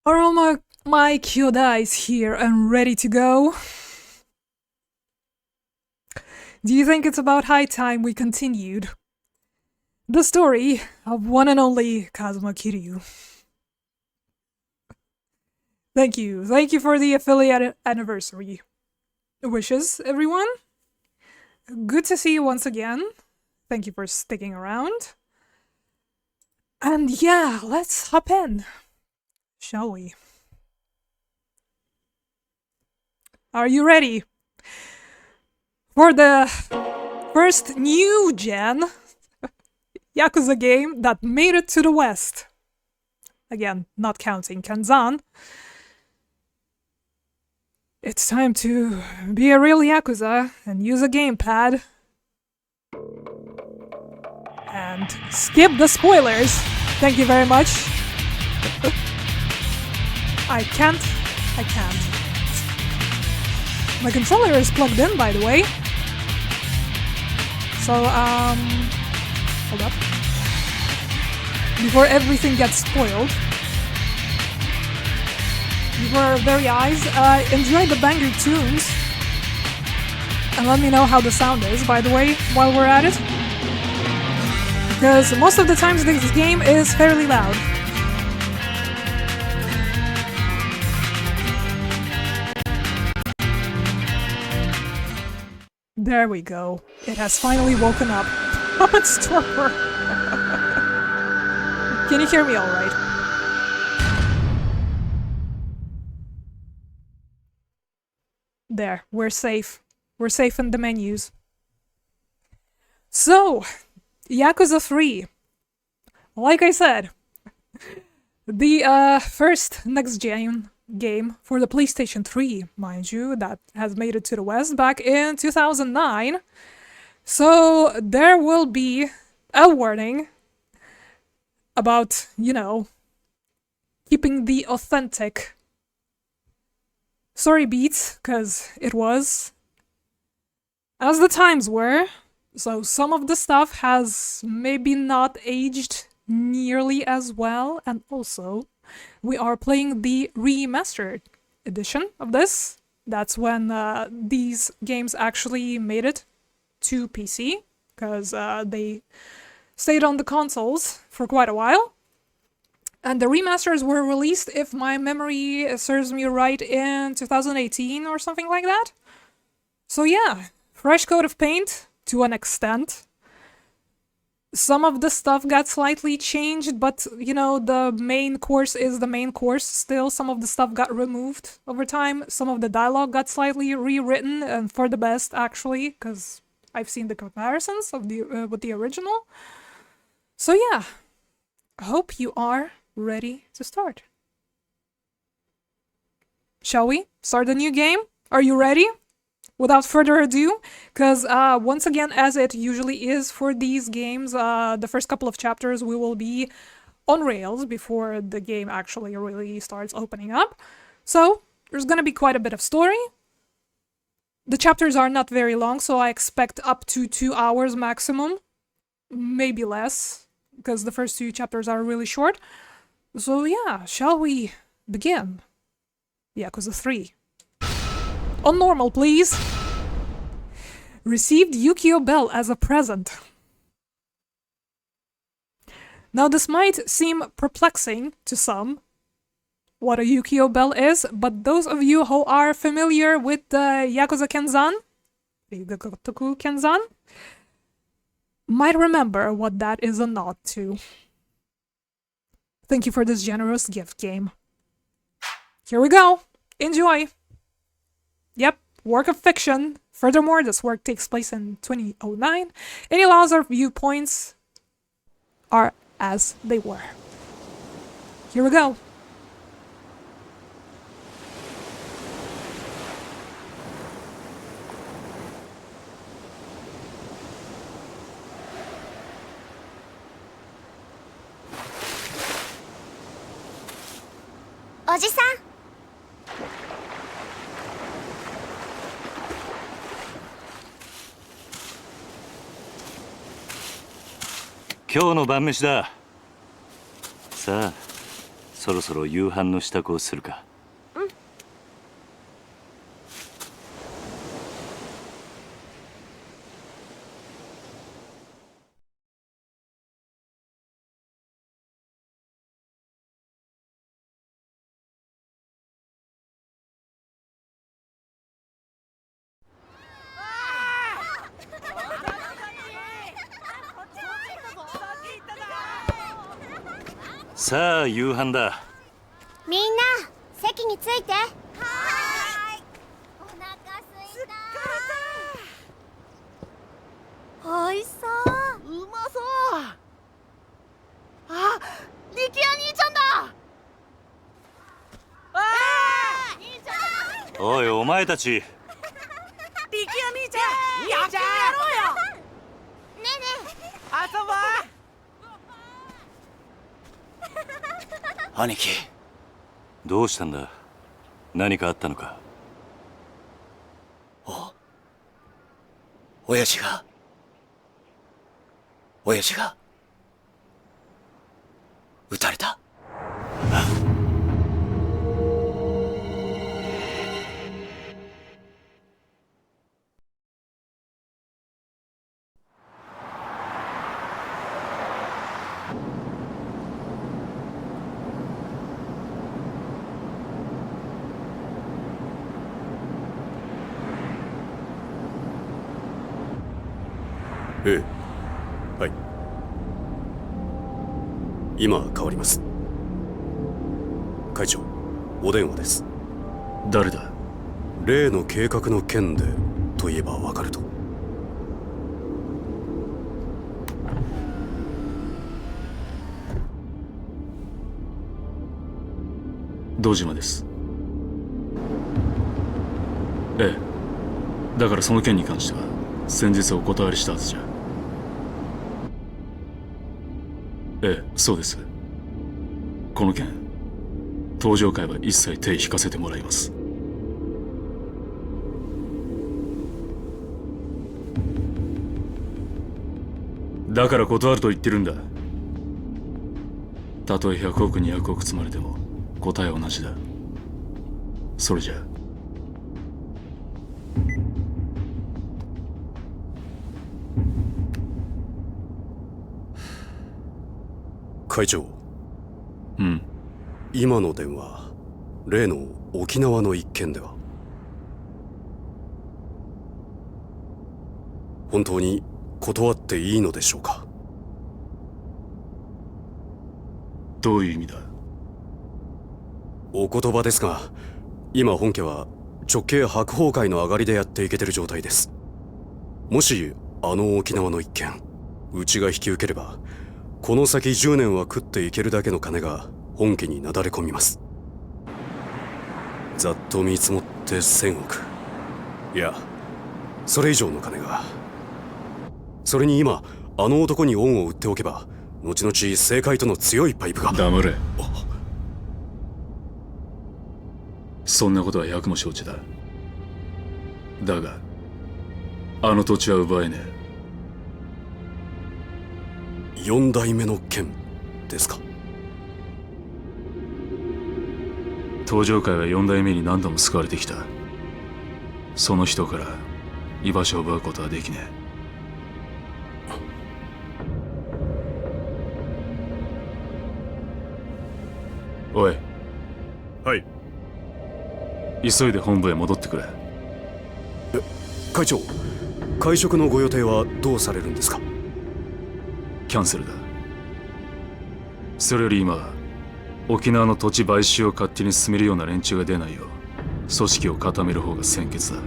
Are all my Kyodais here and ready to go? Do you think it's about high time we continued the story of one and only Kazuma Kiryu? Thank you for the affiliate anniversary wishes, everyone. Good to see you once again. Thank you for sticking around. And yeah, let's hop in, shall we? Are you ready for the first new gen Yakuza game that made it to the West? Again, not counting Kanzan. It's time to be a real Yakuza and use a gamepad. And skip the spoilers. Thank you very much. I can't. My controller is plugged in, by the way. So, hold up. Before everything gets spoiled. Before our very eyes, enjoy the banger tunes. And let me know how the sound is, by the way, while we're at it. Because most of the times this game is fairly loud. There we go. It has finally woken up. Puppet Stormer! Can you hear me alright? There, we're safe. We're safe in the menus. So, Yakuza 3. Like I said, the first next-gen game for the PlayStation 3, mind you, that has made it to the West back in 2009. So there will be a warning about, you know, keeping the authentic story beats, because it was, as the times were. So some of the stuff has maybe not aged nearly as well, and also we are playing the remastered edition of this. That's when these games actually made it to PC, because they stayed on the consoles for quite a while. And the remasters were released, if my memory serves me right, in 2018 or something like that. So yeah, fresh coat of paint. To an extent. Some of the stuff got slightly changed, but, you know, the main course is the main course still. Some of the stuff got removed over time. Some of the dialogue got slightly rewritten, and for the best, actually, because I've seen the comparisons of the with the original. So yeah, I hope you are ready to start. Shall we start the new game? Are you ready? Without further ado, because once again, as it usually is for these games, the first couple of chapters we will be on rails before the game actually really starts opening up. So there's gonna be quite a bit of story. The chapters are not very long, so I expect up to 2 hours maximum, maybe less, because the first 2 chapters are really short. So yeah, shall we begin? Yakuza 3. On normal, please. Received Yukio Bell as a present. Now this might seem perplexing to some, what a Yukio Bell is, but those of you who are familiar with the Yakuza Kenzan, Ryugagotoku Kenzan, might remember what that is a nod to. Thank you for this generous gift, game. Here we go. Enjoy. Yep, work of fiction. Furthermore, this work takes place in 2009. Any laws or viewpoints are as they were. Here we go. Oji-san. 今日の晩飯だ。さあ、そろそろ夕飯の支度をするか。さあ夕飯だ。みんな席について。はーい。お腹すいた。おいしそう。うまそう。あ、力也兄ちゃんだ。兄ちゃん。おいお前たち。力也兄ちゃん、野球やろうよ。ねえね遊ぼう。兄貴、どうしたんだ。何かあったのか。親父が撃たれた。ええ、はい。今変わります。会長、お電話です。誰だ。例の計画の件でといえばわかると。堂島です。ええ、だからその件に関しては先日お断りしたはずじゃ。ええ、そうです。この件、登場会は一切手引かせてもらいます。だから断ると言ってるんだ。たとえ100億200億積まれても答えは同じだ。それじゃあ会長、うん。今の電話、例の沖縄の一件では。本当に断っていいのでしょうか。どういう意味だ。お言葉ですが、今本家は直系白鵬会の上がりでやっていけてる状態です。もしあの沖縄の一件うちが引き受ければ、この先10年は食っていけるだけの金が本家になだれ込みます。ざっと見積もって1000億、いやそれ以上の金が。それに今あの男に恩を売っておけば、後々政界との強いパイプが。黙れ。そんなことは百も承知だ。だがあの土地は奪えねえ。4代目の件ですか。登場会は4代目に何度も救われてきた。その人から居場所を奪うことはできねえ。おい。はい。急いで本部へ戻ってくれ。会長、会食のご予定はどうされるんですか。キャンセルだ。それより今は沖縄の土地買収を勝手に進めるような連中が出ないよう組織を固める方が先決だ。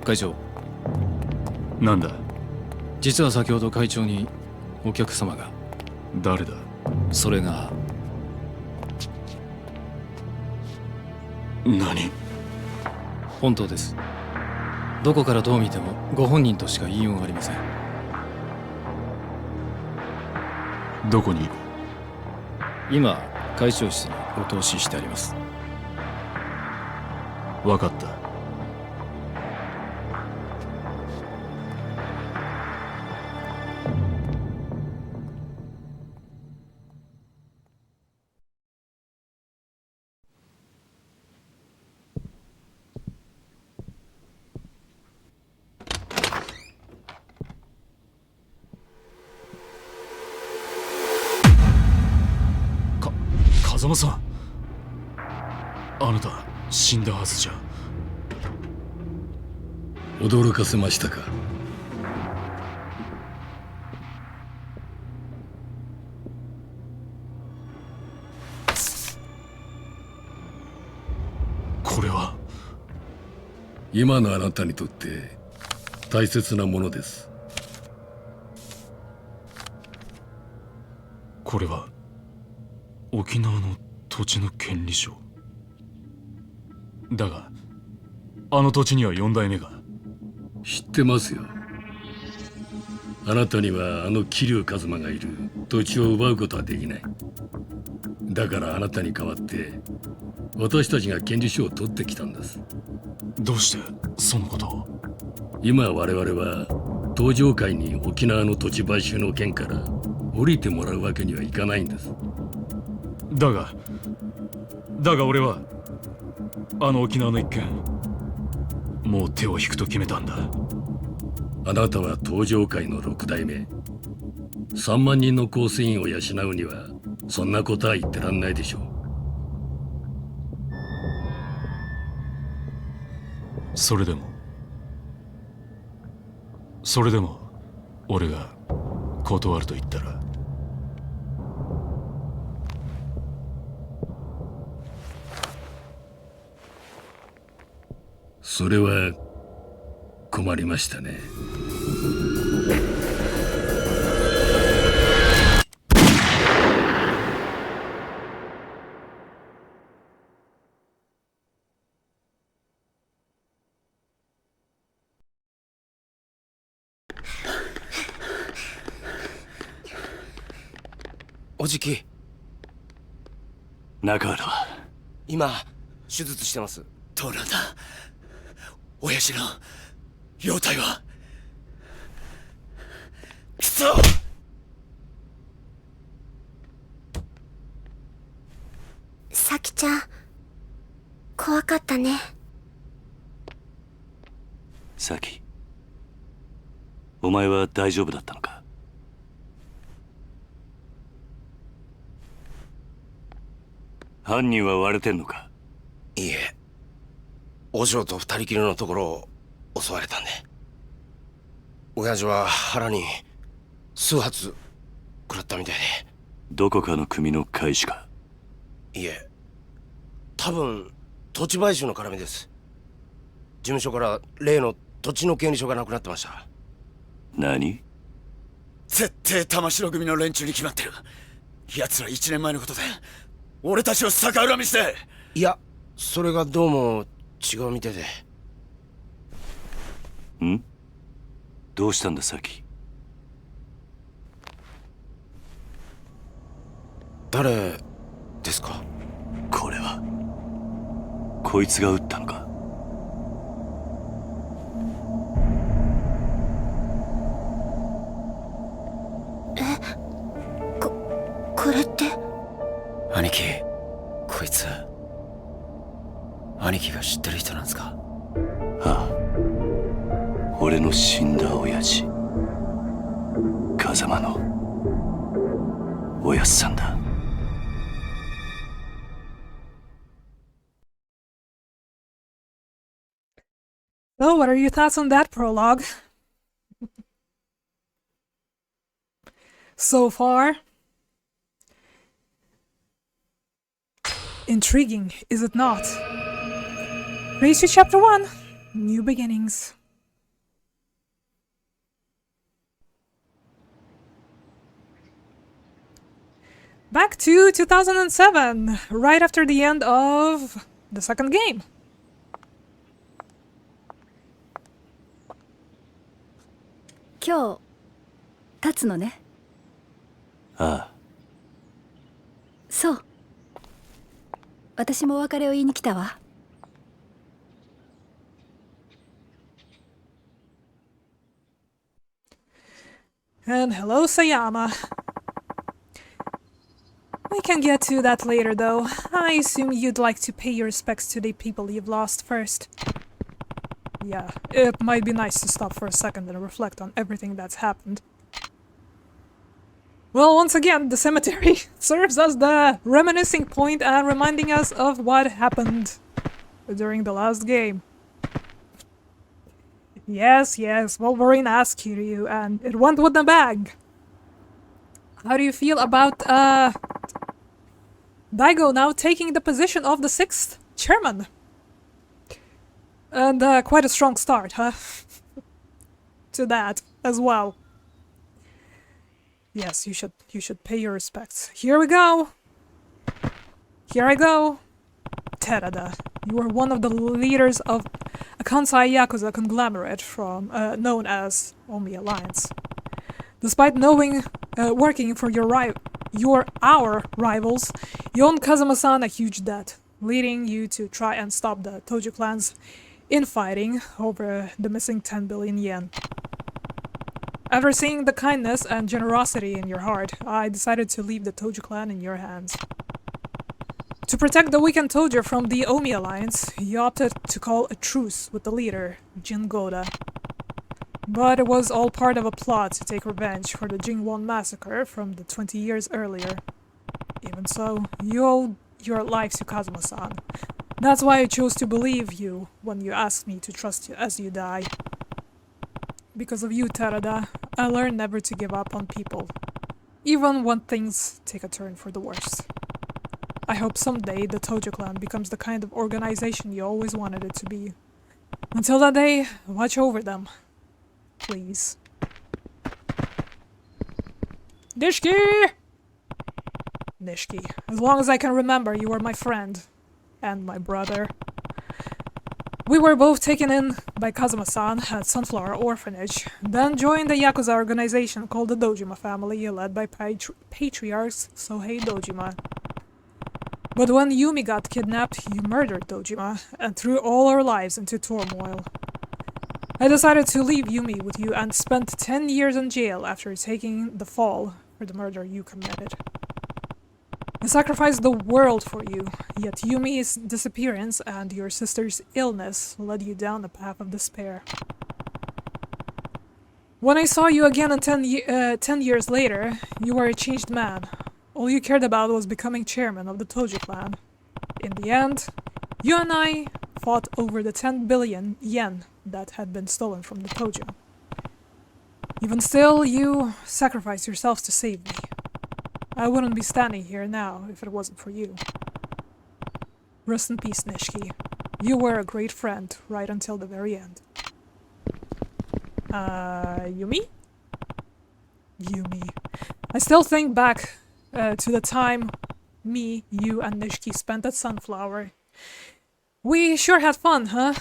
会長、なんだ。実は先ほど会長にお客様が。誰だ？それが何？本当です。どこからどう見てもご本人としか言いようがありません。どこにいる？今会長室にお通ししてあります。分かった。風間さん、あなた死んだはずじゃ。驚かせましたか。これは今のあなたにとって大切なものです。これは沖縄の土地の権利書だが、あの土地には4代目が。知ってますよ。あなたにはあの桐生一馬がいる土地を奪うことはできない。だからあなたに代わって私たちが権利書を取ってきたんです。どうしてそのことを？今我々は東上界に沖縄の土地買収の件から降りてもらうわけにはいかないんです。だが俺はあの沖縄の一件、もう手を引くと決めたんだ。あなたは東上界の6代目。3万人の構成員を養うにはそんなことは言ってらんないでしょう。それでも俺が断ると言ったら？それは困りましたね。おじき、中原は今手術してます。どうなんだ親父の容体は。くそ！さきちゃん、怖かったね。サキ、お前は大丈夫だったのか？犯人は割れてんのか？いいえ、お嬢と二人きりのところを襲われたんで。親父は腹に数発食らったみたいで。どこかの組の会士か？いえ、多分土地買収の絡みです。事務所から例の土地の権利書がなくなってました。何？絶対玉城組の連中に決まってる。奴ら1年前のことで俺たちを逆恨みして。いや、それがどうも違うみたいで。ん？どうしたんだサキ？誰ですか？これはこいつが撃ったのか？これって。兄貴、こいつ兄貴が知ってる人なんですか？ああ、俺の死んだ親父、風間のおやっさんだ。So, what are your thoughts on that prologue? So far, intriguing, is it not? Race to Chapter 1, New Beginnings. back to 2007, right after the end of the second game. Today, 立つのね。ああ。そう。私もお別れを言いに来たわ。And hello, Sayama. We can get to that later, though. I assume you'd like to pay your respects to the people you've lost first. Yeah, it might be nice to stop for a second and reflect on everything that's happened. Well, once again, the cemetery serves as the reminiscing point and reminding us of what happened during the last game. Yes, Wolverine asked Kiryu, and it went with the bag. How do you feel about, Daigo now taking the position of the 6th chairman? And, quite a strong start, huh? To that, as well. Yes, you should pay your respects. Here we go! Here I go! Terada, you are one of the leaders of a Kansai Yakuza conglomerate from known as Omi Alliance. Despite working for our rivals, you owe Kazuma-san a huge debt, leading you to try and stop the Tojo clan's infighting over the missing 10 billion yen. After seeing the kindness and generosity in your heart, I decided to leave the Tojo clan in your hands. To protect the weakened Tojo from the Omi Alliance, you opted to call a truce with the leader, Jin Goda. But it was all part of a plot to take revenge for the Jingwon massacre from the 20 years earlier. Even so, you owed your life to Kazuma-san. That's why I chose to believe you when you asked me to trust you as you die. Because of you, Terada, I learned never to give up on people, even when things take a turn for the worse. I hope someday the Tojo clan becomes the kind of organization you always wanted it to be. Until that day, watch over them. Please. Nishiki! Nishiki, as long as I can remember, you were my friend. And my brother. We were both taken in by Kazuma-san at Sunflower Orphanage, then joined a Yakuza organization called the Dojima family, led by patriarchs Sohei Dojima. But when Yumi got kidnapped, you murdered Dojima and threw all our lives into turmoil. I decided to leave Yumi with you and spent 10 years in jail after taking the fall for the murder you committed. I sacrificed the world for you, yet Yumi's disappearance and your sister's illness led you down the path of despair. When I saw you again 10 years later, you were a changed man. All you cared about was becoming chairman of the Tojo clan. In the end, you and I fought over the 10 billion yen that had been stolen from the Tojo. Even still, you sacrificed yourselves to save me. I wouldn't be standing here now if it wasn't for you. Rest in peace, Nishiki. You were a great friend right until the very end. Yumi? Yumi. I still think back to the time me, you, and Nishiki spent at Sunflower. We sure had fun, huh?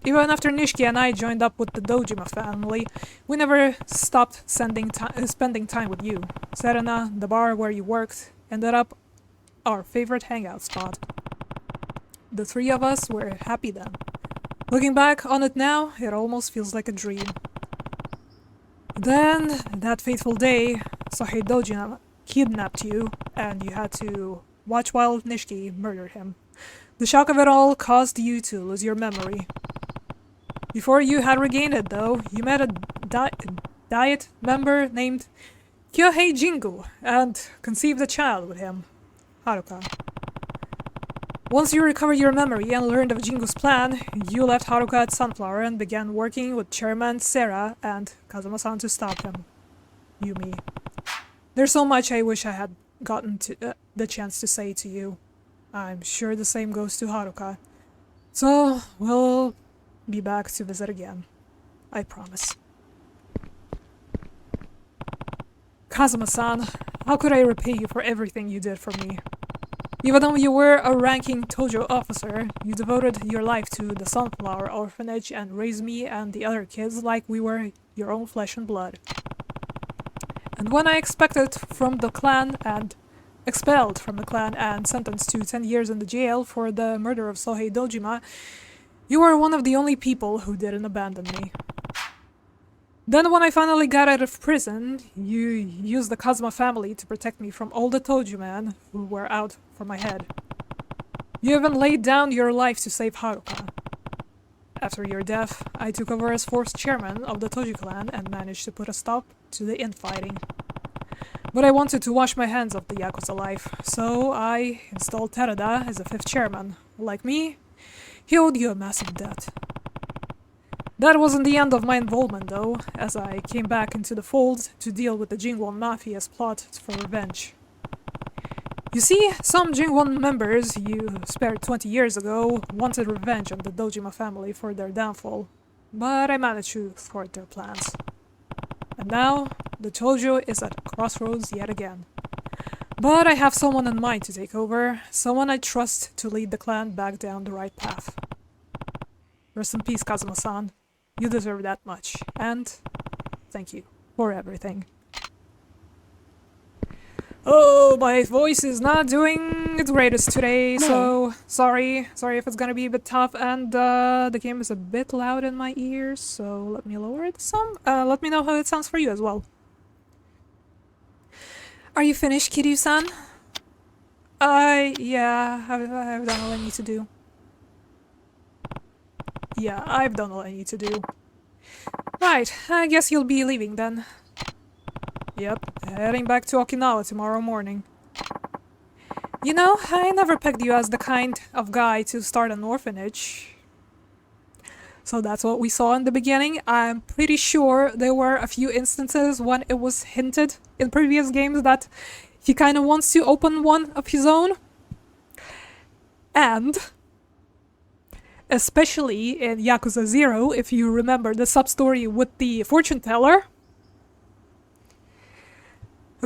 Even after Nishiki and I joined up with the Dojima family, we never stopped spending time with you. Serena, the bar where you worked, ended up our favorite hangout spot. The three of us were happy then. Looking back on it now, it almost feels like a dream. Then, that fateful day, Sohei Dojima kidnapped you, and you had to watch while Nishiki murdered him. The shock of it all caused you to lose your memory. Before you had regained it, though, you met a Diet member named Kyohei Jingu and conceived a child with him, Haruka. Once you recovered your memory and learned of Jingu's plan, you left Haruka at Sunflower and began working with Chairman Sera and Kazuma-san to stop him. Yumi. There's so much I wish I had gotten the chance to say to you. I'm sure the same goes to Haruka. So, we'll be back to visit again. I promise. Kazuma-san, How could I repay you for everything you did for me? Even though you were a ranking Tojo officer, you devoted your life to the Sunflower Orphanage and raised me and the other kids like we were your own flesh and blood. And when I expelled from the clan and sentenced to 10 years in the jail for the murder of Sohei Dojima, you were one of the only people who didn't abandon me. Then when I finally got out of prison, you used the Kazuma family to protect me from all the Tojo men who were out for my head. You even laid down your life to save Haruka. After your death, I took over as fourth chairman of the Tojo clan and managed to put a stop to the infighting. But I wanted to wash my hands of the Yakuza life, so I installed Terada as the fifth chairman. Like me, he owed you a massive debt. That wasn't the end of my involvement, though, as I came back into the fold to deal with the Jingwon Mafia's plot for revenge. You see, some Jingwon members you spared 20 years ago wanted revenge on the Dojima family for their downfall, but I managed to thwart their plans. And now, the Tojo is at a crossroads yet again. But I have someone in mind to take over, someone I trust to lead the clan back down the right path. Rest in peace, Kazuma-san. You deserve that much, and thank you for everything. Oh, my voice is not doing its greatest today, so sorry if it's gonna be a bit tough, and the game is a bit loud in my ears, so let me lower it some. Let me know how it sounds for you as well. Are you finished, Kiryu-san? Yeah, I've done all I need to do. Yeah, I've done all I need to do. Right, I guess you'll be leaving then. Yep, heading back to Okinawa tomorrow morning. You know, I never pegged you as the kind of guy to start an orphanage. So that's what we saw in the beginning. I'm pretty sure there were a few instances when it was hinted in previous games that he kind of wants to open one of his own. And especially in Yakuza 0, if you remember the sub-story with the fortune teller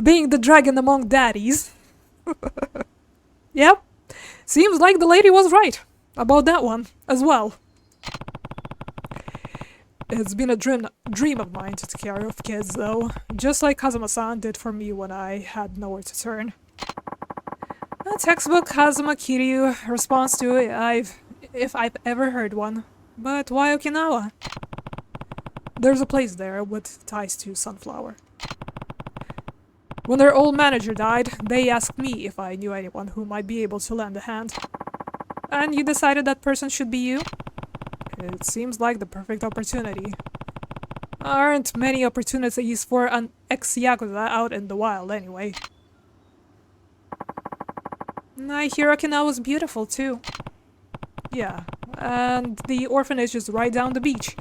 being the dragon among daddies. Yep, seems like the lady was right about that one as well. It's been a dream of mine to take care of kids, though, just like Kazuma-san did for me when I had nowhere to turn. A textbook Kazuma Kiryu response to if I've ever heard one. But why Okinawa? There's a place there with ties to Sunflower. When their old manager died, they asked me if I knew anyone who might be able to lend a hand. And you decided that person should be you? It seems like the perfect opportunity. Aren't many opportunities for an ex-Yakuza out in the wild anyway. I hear Okinawa's beautiful too. Yeah, and the orphanage is right down the beach.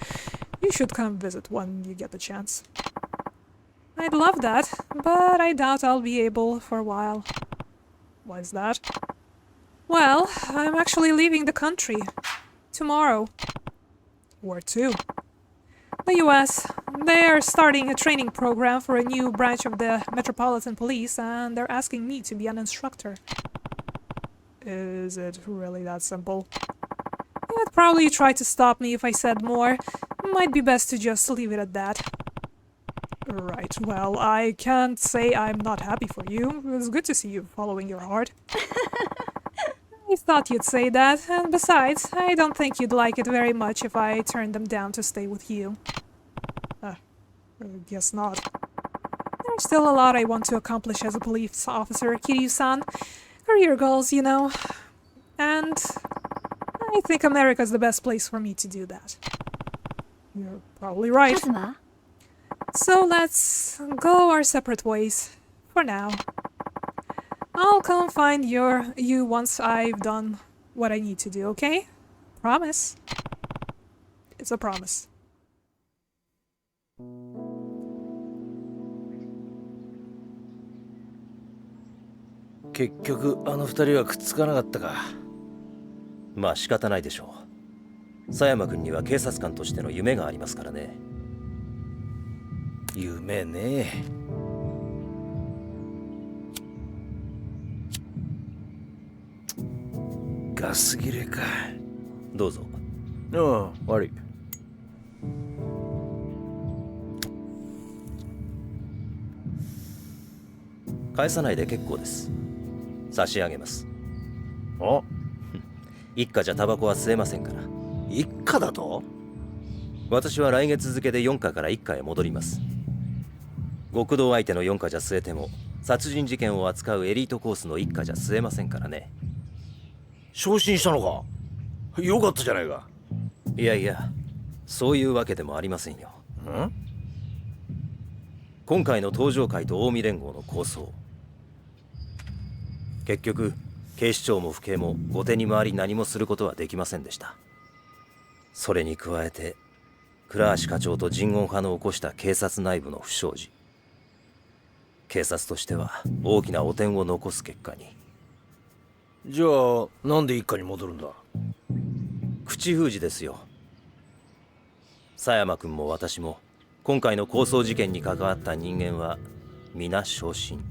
You should come visit when you get the chance. I'd love that, but I doubt I'll be able for a while. Why is that? Well, I'm actually leaving the country. Tomorrow. Where to? The US. They're starting a training program for a new branch of the Metropolitan Police, and they're asking me to be an instructor. Is it really that simple? They'd probably try to stop me if I said more. Might be best to just leave it at that. Right, well, I can't say I'm not happy for you. It's good to see you following your heart. I thought you'd say that, and besides, I don't think you'd like it very much if I turned them down to stay with you. I guess not. There's still a lot I want to accomplish as a police officer, Kiryu-san. Career goals, you know. And I think America's the best place for me to do that. You're probably right. Kazuma? So let's go our separate ways. For now. I'll come find you once I've done what I need to do, okay? Promise. It's a promise.「結局あの二人はくっつかなかったか。まあ仕方ないでしょう。佐山君には警察官としての夢がありますからね。夢ね。ガス切れか。どうぞ。ああ、悪い。返さないで結構です。差し上げます。あ、一家じゃタバコは吸えませんから。一家だと？私は来月付で4課から1課へ戻ります。極道相手の4課じゃ吸えても、殺人事件を扱うエリートコースの1課じゃ吸えませんからね。昇進したのか？よかったじゃないか。いやいや、そういうわけでもありませんよ。ん？今回の東上会と近江連合の抗争、結局警視庁も府警も後手に回り何もすることはできませんでした。それに加えて倉橋課長と人言派の起こした警察内部の不祥事、警察としては大きな汚点を残す結果に。じゃあなんで一家に戻るんだ？口封じですよ。狭山君も私も今回の抗争事件に関わった人間は皆昇進。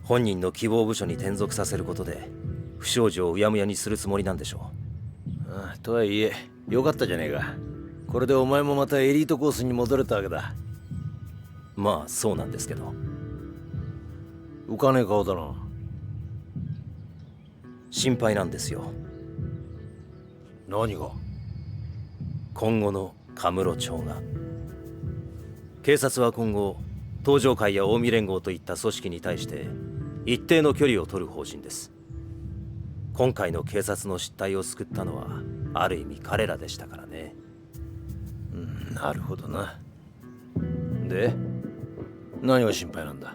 本人の希望部署に転属させることで不祥事をうやむやにするつもりなんでしょう。ああ、とはいえよかったじゃねえか。これでお前もまたエリートコースに戻れたわけだ。まあそうなんですけど。浮かねえ顔だな。心配なんですよ。何が？今後の神室町が。警察は今後東上会や近江連合といった組織に対して一定の距離を取る方針です。今回の警察の失態を救ったのはある意味彼らでしたからね。なるほどな。で何が心配なんだ？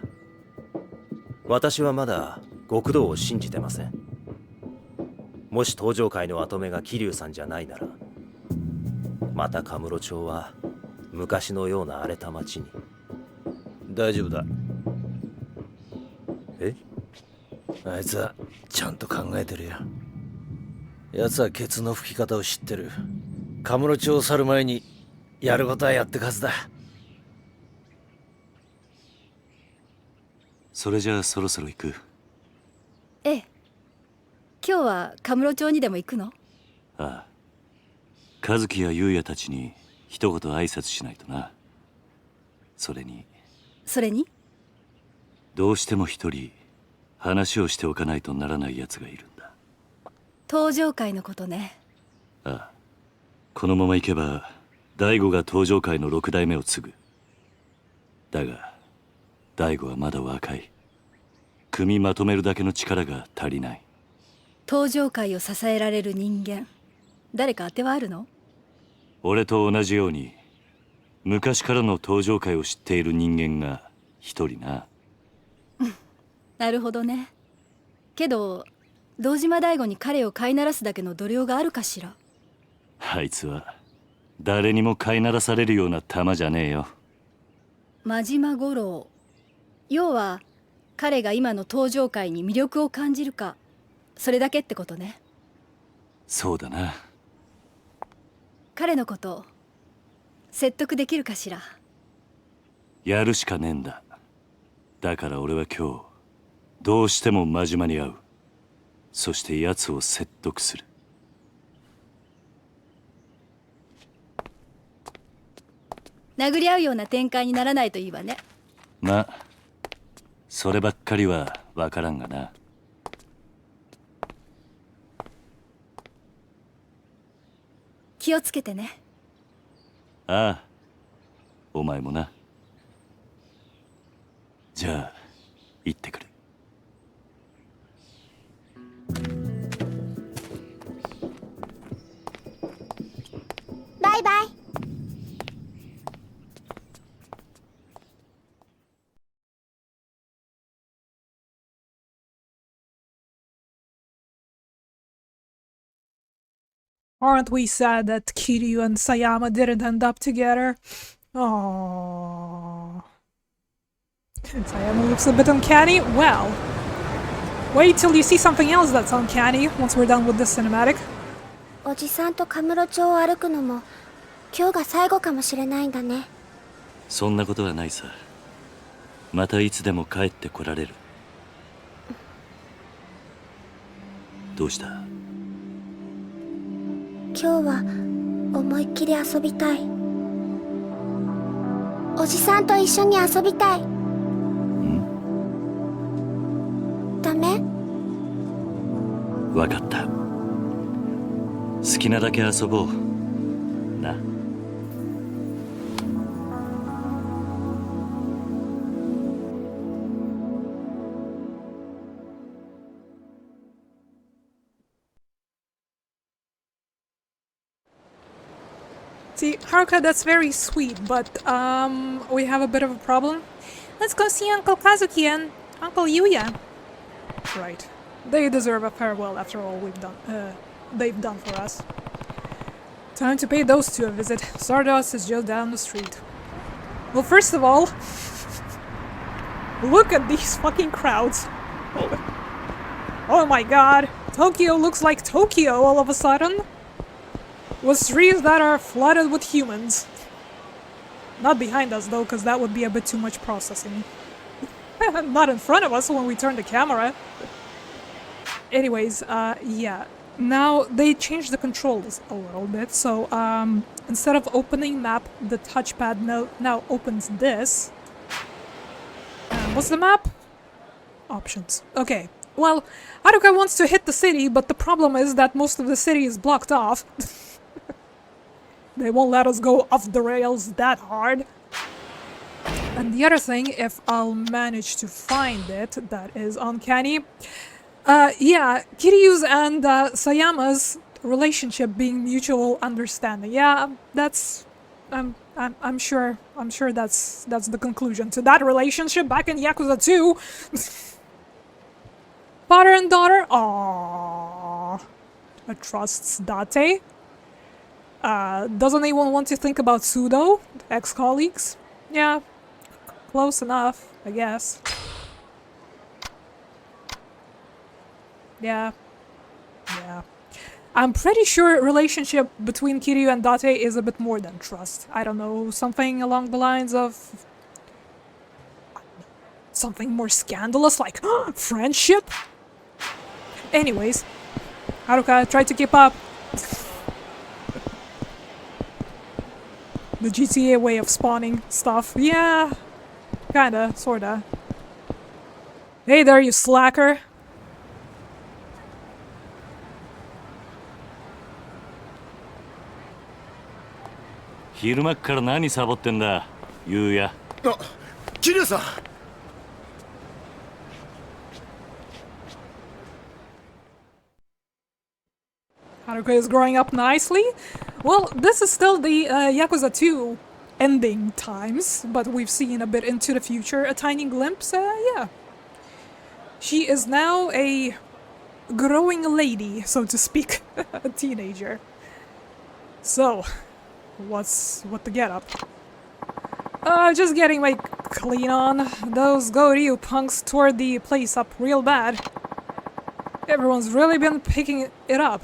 私はまだ極道を信じてません。もし東上会の跡目が桐生さんじゃないなら、また神室町は昔のような荒れた町に。大丈夫だ。え？あいつはちゃんと考えてるよ。奴はケツの吹き方を知ってる。神室町を去る前にやることはやってくはずだ。それじゃあそろそろ行く。ええ。今日は神室町にでも行くの？ああ、和樹や優也たちに一言挨拶しないとな。それにどうしても一人話をしておかないとならない奴がいるんだ。東上会のことね。ああ、このまま行けば大悟が東上会の6代目を継ぐ。だが大悟はまだ若い。組みまとめるだけの力が足りない。東上会を支えられる人間、誰か当てはあるの？俺と同じように昔からの東上会を知っている人間が一人な。なるほどね。けど堂島大吾に彼を飼いならすだけの度量があるかしら。あいつは誰にも飼いならされるような玉じゃねえよ。真島五郎、要は彼が今の東上会に魅力を感じるか、それだけってことね。そうだな。彼のこと説得できるかしら。やるしかねえんだ。だから俺は今日どうしても真島に会う。そして奴を説得する。殴り合うような展開にならないといいわね。まあそればっかりは分からんがな。気をつけてね。ああ、お前もな。じゃあ行ってくる。バイバイ。Aren't we sad that Kiryu and Sayama didn't end up together? Aww. Sayama looks a bit uncanny? Well, wait till you see something else that's uncanny once we're done with this cinematic. おじさんと神室町を歩くのも今日が最後かもしれないんだね。そんなことはないさ。またいつでも帰ってこられる。どうした？今日は思いっきり遊びたい。おじさんと一緒に遊びたい。ダメ？わかった。好きなだけ遊ぼうな。See, Haruka, that's very sweet, but, we have a bit of a problem. Let's go see Uncle Kazuki and Uncle Yuya. Right. They deserve a farewell after all they've done for us. Time to pay those two a visit. Stardust is just down the street. Well, first of all, look at these fucking crowds. Oh my god. Tokyo looks like Tokyo all of a sudden. With streets that are flooded with humans. Not behind us though, because that would be a bit too much processing. Not in front of us when we turn the camera. Anyways, yeah. Now, they changed the controls a little bit, so, instead of opening map, the touchpad now opens this. What's the map? Options. Okay. Well, Haruka wants to hit the city, but the problem is that most of the city is blocked off. They won't let us go off the rails that hard. And the other thing, if I'll manage to find it, that is uncanny. Yeah, Kiryu's and Sayama's relationship being mutual understanding. Yeah, that's I'm sure that's the conclusion to that relationship back in Yakuza 2. Father and daughter? Aww. Trusts Date. Doesn't anyone want to think about Sudo? Ex-colleagues? Yeah, close enough, I guess. Yeah. I'm pretty sure relationship between Kiryu and Date is a bit more than trust. I don't know, something along the lines of... something more scandalous, like friendship? Anyways, Haruka, try to keep up. The GTA way of spawning stuff. Yeah, kinda, sorta. Hey there, you slacker. Haruka is growing up nicely. Well, this is still the Yakuza 2 ending times, but we've seen a bit into the future, a tiny glimpse, yeah. She is now a growing lady, so to speak, a teenager. So, what the get up? Just getting my clean on. Those Goryu punks tore the place up real bad. Everyone's really been picking it up.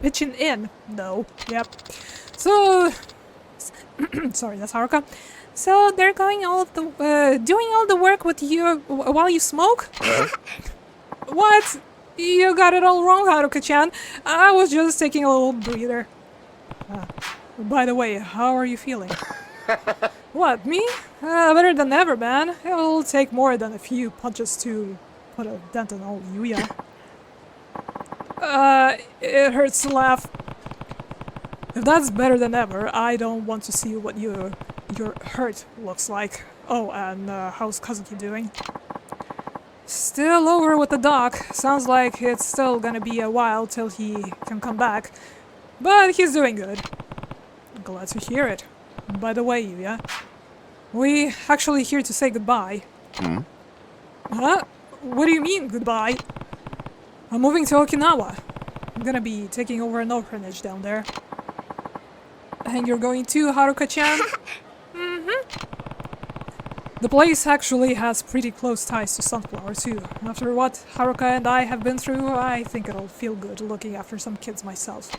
Pitching in, though. Yep. So, sorry, that's Haruka. So they're going all the doing all the work with you while you smoke? What? You got it all wrong, Haruka-chan. I was just taking a little breather. By the way, how are you feeling? What, me? Better than ever, man. It'll take more than a few punches to put a dent in old Yuya. It hurts to laugh. If that's better than ever, I don't want to see what your hurt looks like. Oh, and how's Kazuki doing? Still over with the doc. Sounds like it's still gonna be a while till he can come back. But he's doing good. Glad to hear it. By the way, Yuya, we actually here to say goodbye. Huh? What do you mean, goodbye? I'm moving to Okinawa. I'm gonna be taking over an orphanage down there. And you're going too, Haruka-chan? The place actually has pretty close ties to Sunflower too. After what Haruka and I have been through, I think it'll feel good looking after some kids myself.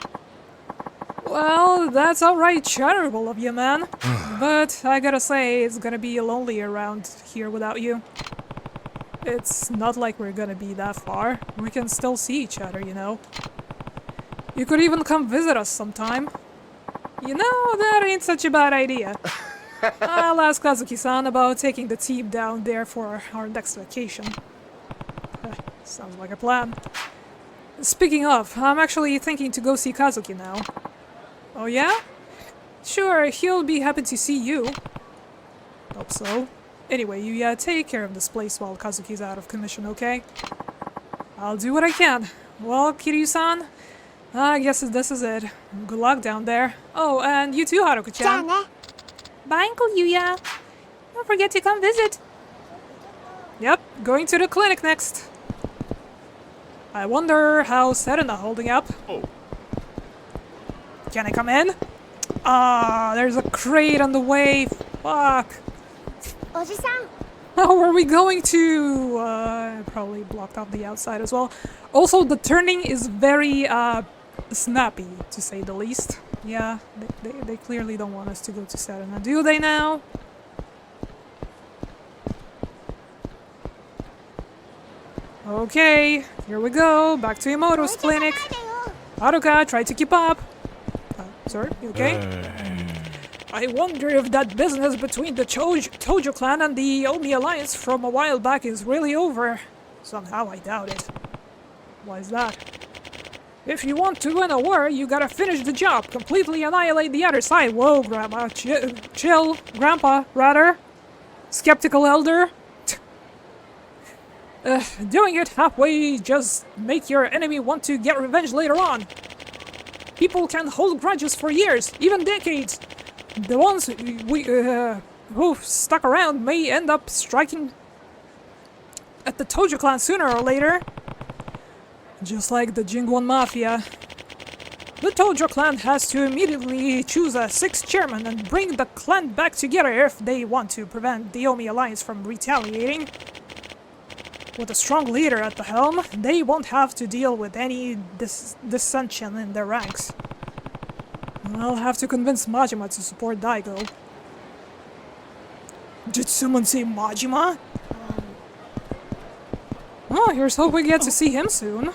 Well, that's alright charitable of you, man. But I gotta say, it's gonna be lonely around here without you. It's not like we're gonna be that far. We can still see each other, you know. You could even come visit us sometime. You know, that ain't such a bad idea. I'll ask Kazuki-san about taking the team down there for our next vacation. Sounds like a plan. Speaking of, I'm actually thinking to go see Kazuki now. Oh yeah? Sure, he'll be happy to see you. Hope so. Anyway, you take care of this place while Kazuki's out of commission, okay? I'll do what I can. Well, Kiryu-san, I guess this is it. Good luck down there. Oh, and you too, Haruka-chan. Bye, Uncle Yuya. Don't forget to come visit. Yep, going to the clinic next. I wonder how Serena holding up. Oh. Can I come in? Ah, there's a crate on the way. Fuck. Oji-san. How are we going to? I probably blocked off the outside as well. Also, the turning is very snappy, to say the least. Yeah, they clearly don't want us to go to Serena, do they now? Okay, here we go. Back to Imoto's clinic. Haruka, try to keep up. Sir, you okay? I wonder if that business between the Tojo clan and the Omi alliance from a while back is really over. Somehow I doubt it. Why is that? If you want to win a war, you gotta finish the job. Completely annihilate the other side. Whoa, Grandma. Chill. Grandpa, rather. Skeptical elder. Doing it halfway just make your enemy want to get revenge later on. People can hold grudges for years, even decades. The ones who stuck around may end up striking at the Tojo clan sooner or later. Just like the Jingwon Mafia. The Tojo clan has to immediately choose a 6th chairman and bring the clan back together if they want to prevent the Omi alliance from retaliating. With a strong leader at the helm, they won't have to deal with any dissension in their ranks. I'll have to convince Majima to support Daigo. Did someone say Majima? Oh, here's hope we get to see him soon.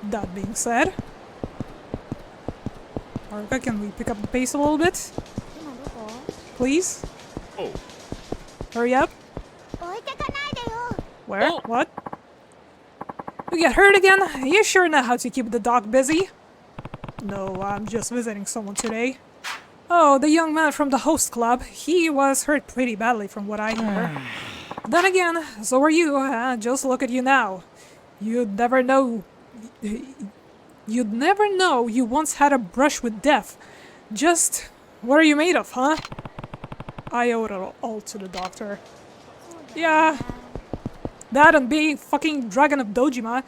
That being said... Haruka, can we pick up the pace a little bit? Please? Oh. Hurry up. Where? Oh. What? You get hurt again? You sure know how to keep the dog busy? No, I'm just visiting someone today. Oh, the young man from the host club. He was hurt pretty badly from what I hear. Then again, so are you. Just look at you now. You'd never know you once had a brush with death. Just, what are you made of, huh? I owe it all to the doctor. Yeah. That and being fucking Dragon of Dojima.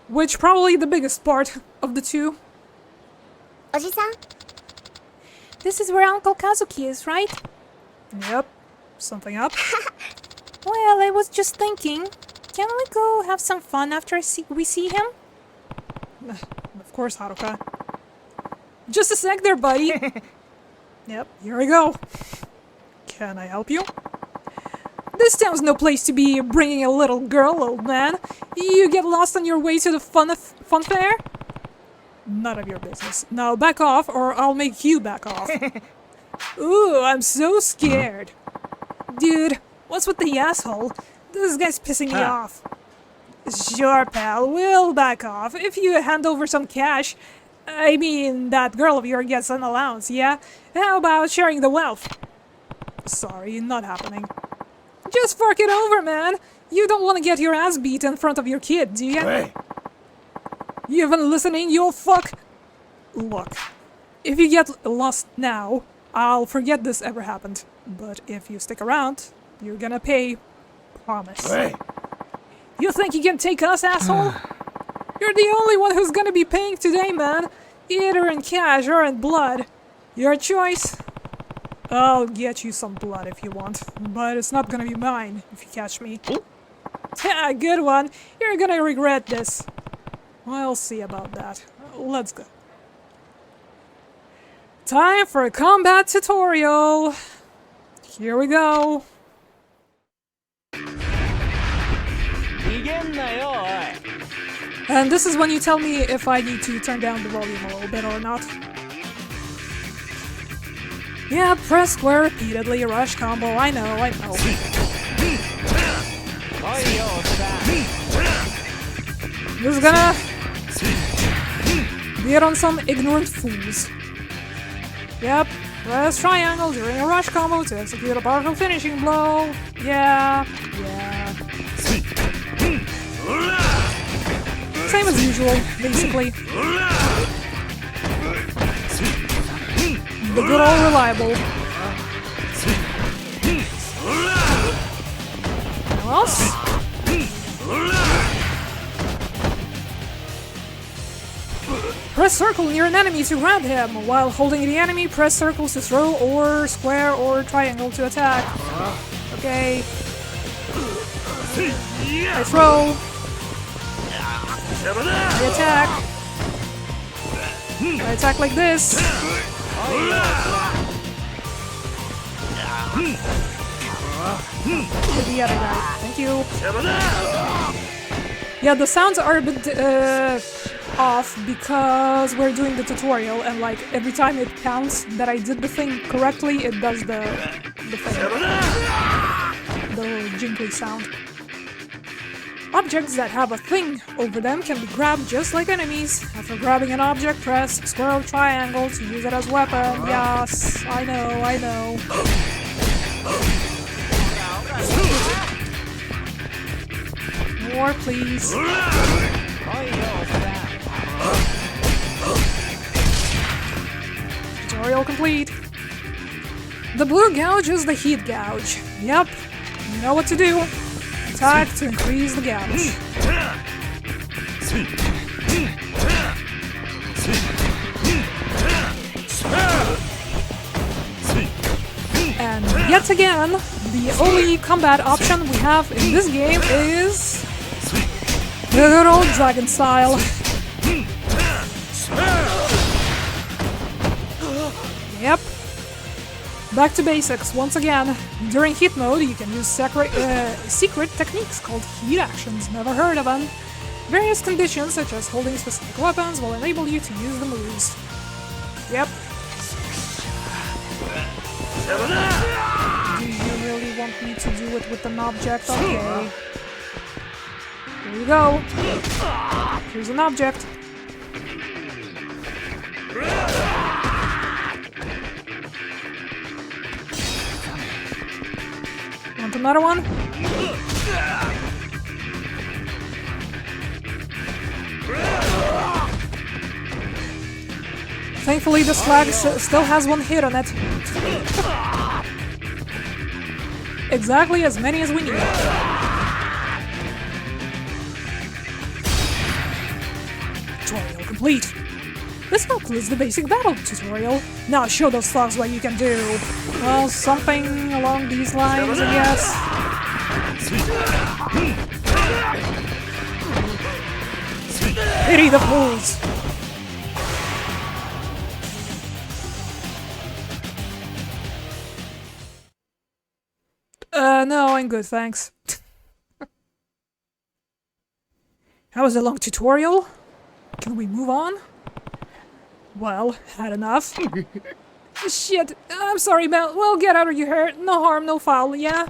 Which probably the biggest part of the two. Oji-san? This is where Uncle Kazuki is, right? Yep. Something up? Well, I was just thinking, can we go have some fun after we see him? Of course, Haruka. Just a sec there, buddy. Yep, here we go. Can I help you? This town's no place to be bringing a little girl, old man. You get lost on your way to the fun fair? None of your business. Now back off, or I'll make you back off. Ooh, I'm so scared. Dude, what's with the asshole? This guy's pissing me off. Sure, pal, we'll back off. If you hand over some cash, I mean, that girl of yours gets an allowance, yeah? How about sharing the wealth? Sorry, not happening. Just fork it over, man. You don't want to get your ass beat in front of your kid, do you? Hey. You even listening, you fuck? Look, if you get lost now, I'll forget this ever happened. But if you stick around, you're gonna pay. Promise. Hey. You think you can take us, asshole? You're the only one who's gonna be paying today, man. Either in cash or in blood. Your choice. I'll get you some blood if you want, but it's not gonna be mine if you catch me. Yeah, good one. You're gonna regret this. I'll see about that. Let's go. Time for a combat tutorial. Here we go. And this is when you tell me if I need to turn down the volume a little bit or not. Yeah, press square repeatedly, rush combo, I know. This is gonna get on some ignorant fools. Yep, press triangle during a rush combo to execute a powerful finishing blow. Yeah. Same as usual, basically. The good old reliable. What else? Press circle near an enemy to grab him. While holding the enemy, press circles to throw, or square or triangle to attack. Okay. I throw. I attack. I attack like this. Hit the other guy. Thank you. Yeah, the sounds are a bit off because we're doing the tutorial, and like every time it counts that I did the thing correctly, it does the thing. The jingly sound. Objects that have a thing over them can be grabbed just like enemies. After grabbing an object, press square or triangle to use it as weapon. Yes, I know. More, please. Tutorial complete. The blue gouge is the heat gouge. Yep, you know what to do. Attack to increase the gouge. And yet again, the only combat option we have in this game is the good old dragon style. Yep. Back to basics once again. During hit mode, you can use secret techniques called heat actions. Never heard of them. Various conditions, such as holding specific weapons, will enable you to use the moves. Yep. Do you really want me to do it with an object? Okay. Here you go. Here's an object. Want another one? Thankfully, this flag still has one hit on it. Exactly as many as we need. Tutorial complete. This concludes the basic battle tutorial. Now show those thugs what you can do. Well, something along these lines, I guess. Pity the fools! No, I'm good, thanks. That was a long tutorial. Can we move on? Well, had enough. Shit, I'm sorry, Mel. Well, get out of your hair. No harm, no foul, yeah?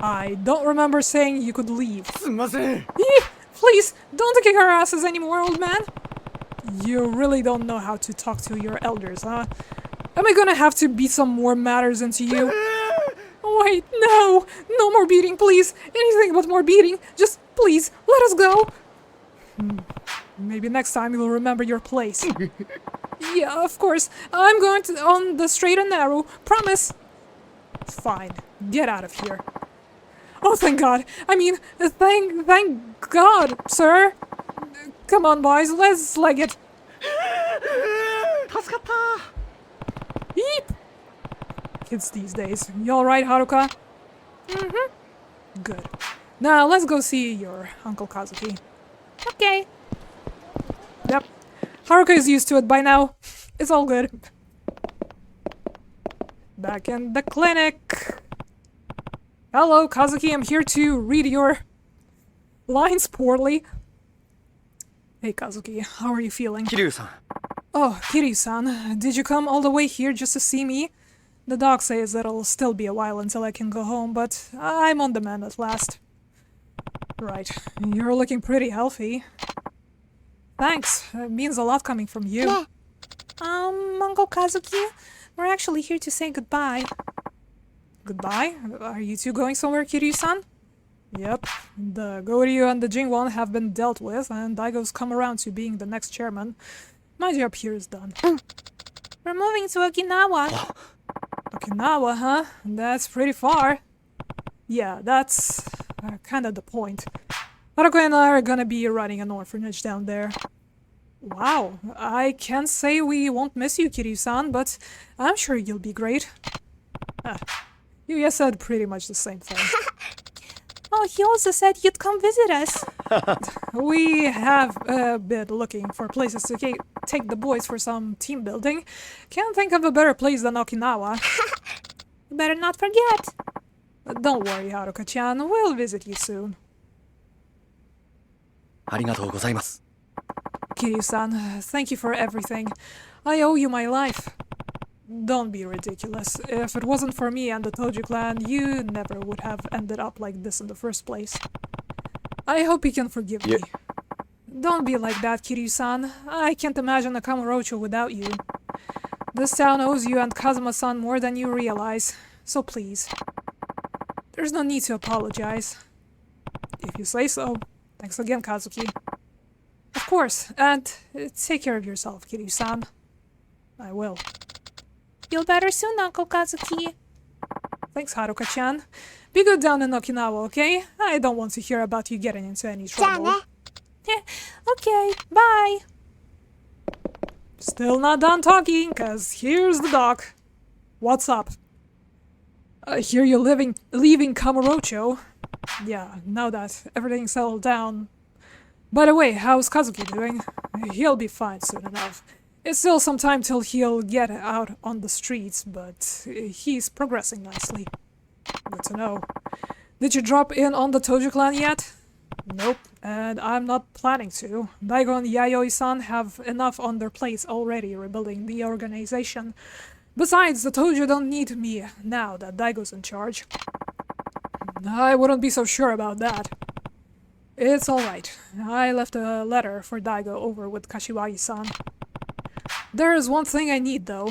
I don't remember saying you could leave. Please, don't kick our asses anymore, old man. You really don't know how to talk to your elders, huh? Am I gonna have to beat some more matters into you? Wait, no! No more beating, please! Anything but more beating! Just, please, let us go! Maybe next time you'll remember your place. Yeah, of course. I'm going on the straight and narrow. Promise! Fine. Get out of here. Oh, thank God! I mean, thank God, sir! Come on, boys, let's leg it! Yeep! Kids these days. You alright, Haruka? Good. Now, let's go see your Uncle Kazuki. Okay. Yep. Haruka is used to it by now. It's all good. Back in the clinic. Hello, Kazuki. I'm here to read your lines poorly. Hey Kazuki, how are you feeling? Kiryu-san. Oh, Kiryu-san, did you come all the way here just to see me? The doc says it'll still be a while until I can go home, but I'm on demand at last. Right, you're looking pretty healthy. Thanks, it means a lot coming from you. Yeah. Uncle Kazuki, we're actually here to say goodbye. Goodbye? Are you two going somewhere, Kiryu-san? Yep, the Goryu and the Jingwon have been dealt with, and Daigo's come around to being the next chairman. My job here is done. We're moving to Okinawa. Okinawa, huh? That's pretty far. Yeah, that's kind of the point. Haruka and I are gonna be running an orphanage down there. Wow, I can't say we won't miss you, Kiryu-san, but I'm sure you'll be great. You guys said pretty much the same thing. Oh, he also said you'd come visit us. We have been looking for places to take the boys for some team building. Can't think of a better place than Okinawa. You better not forget. Don't worry, Haruka-chan. We'll visit you soon. ありがとうございます。 Kiryu-san, thank you for everything. I owe you my life. Don't be ridiculous. If it wasn't for me and the Toju clan, you never would have ended up like this in the first place. I hope you can forgive me. Don't be like that, Kiryu-san. I can't imagine a Kamurocho without you. This town owes you and Kazuma-san more than you realize, so please. There's no need to apologize. If you say so. Thanks again, Kazuki. Of course, and take care of yourself, Kiryu-san. I will. Feel better soon, Uncle Kazuki. Thanks, Haruka-chan. Be good down in Okinawa, okay? I don't want to hear about you getting into any trouble. Okay, bye. Still not done talking, cause here's the doc. What's up? I hear you're leaving Kamurocho. Yeah, now that everything's settled down. By the way, how's Kazuki doing? He'll be fine soon enough. It's still some time till he'll get out on the streets, but he's progressing nicely. Good to know. Did you drop in on the Toju clan yet? Nope, and I'm not planning to. Daigo and Yayoi-san have enough on their plates already rebuilding the organization. Besides, the Toju don't need me now that Daigo's in charge. I wouldn't be so sure about that. It's alright. I left a letter for Daigo over with Kashiwagi-san. There is one thing I need, though.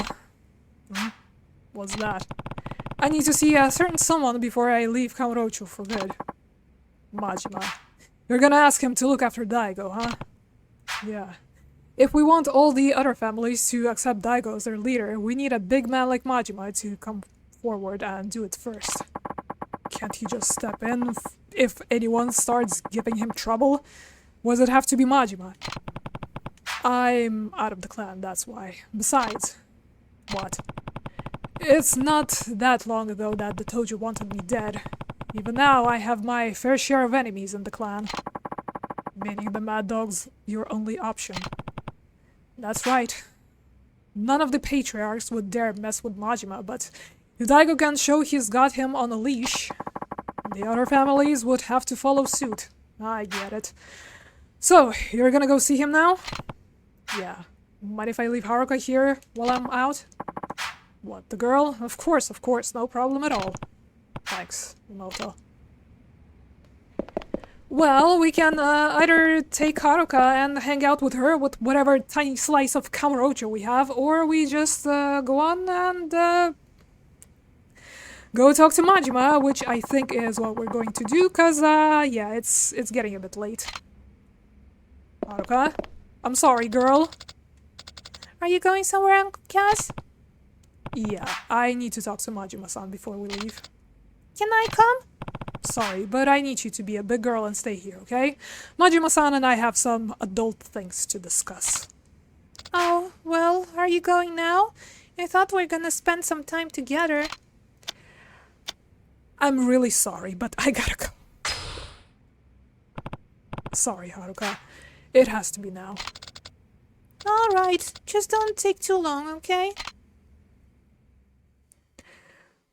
What's that? I need to see a certain someone before I leave Kamurocho for good. Majima. You're gonna ask him to look after Daigo, huh? Yeah. If we want all the other families to accept Daigo as their leader, we need a big man like Majima to come forward and do it first. Can't he just step in if anyone starts giving him trouble? Does it have to be Majima? I'm out of the clan, that's why. Besides... What? It's not that long ago that the Toju wanted me dead. Even now, I have my fair share of enemies in the clan. Meaning the Mad Dog's your only option. That's right. None of the patriarchs would dare mess with Majima, but if Daigo can show he's got him on a leash, the other families would have to follow suit. I get it. So, you're gonna go see him now? Yeah. Mind if I leave Haruka here while I'm out? What, the girl? Of course, no problem at all. Thanks, Moto. Well, we can either take Haruka and hang out with her with whatever tiny slice of Kamurocho we have, or we just go on and go talk to Majima, which I think is what we're going to do, cause yeah, it's getting a bit late. Haruka? I'm sorry, girl. Are you going somewhere, Uncle Kaz? Yeah, I need to talk to Majima-san before we leave. Can I come? Sorry, but I need you to be a big girl and stay here, okay? Majima-san and I have some adult things to discuss. Oh, well, are you going now? I thought we were gonna spend some time together. I'm really sorry, but I gotta go. Sorry, Haruka. It has to be now. Alright, just don't take too long, okay?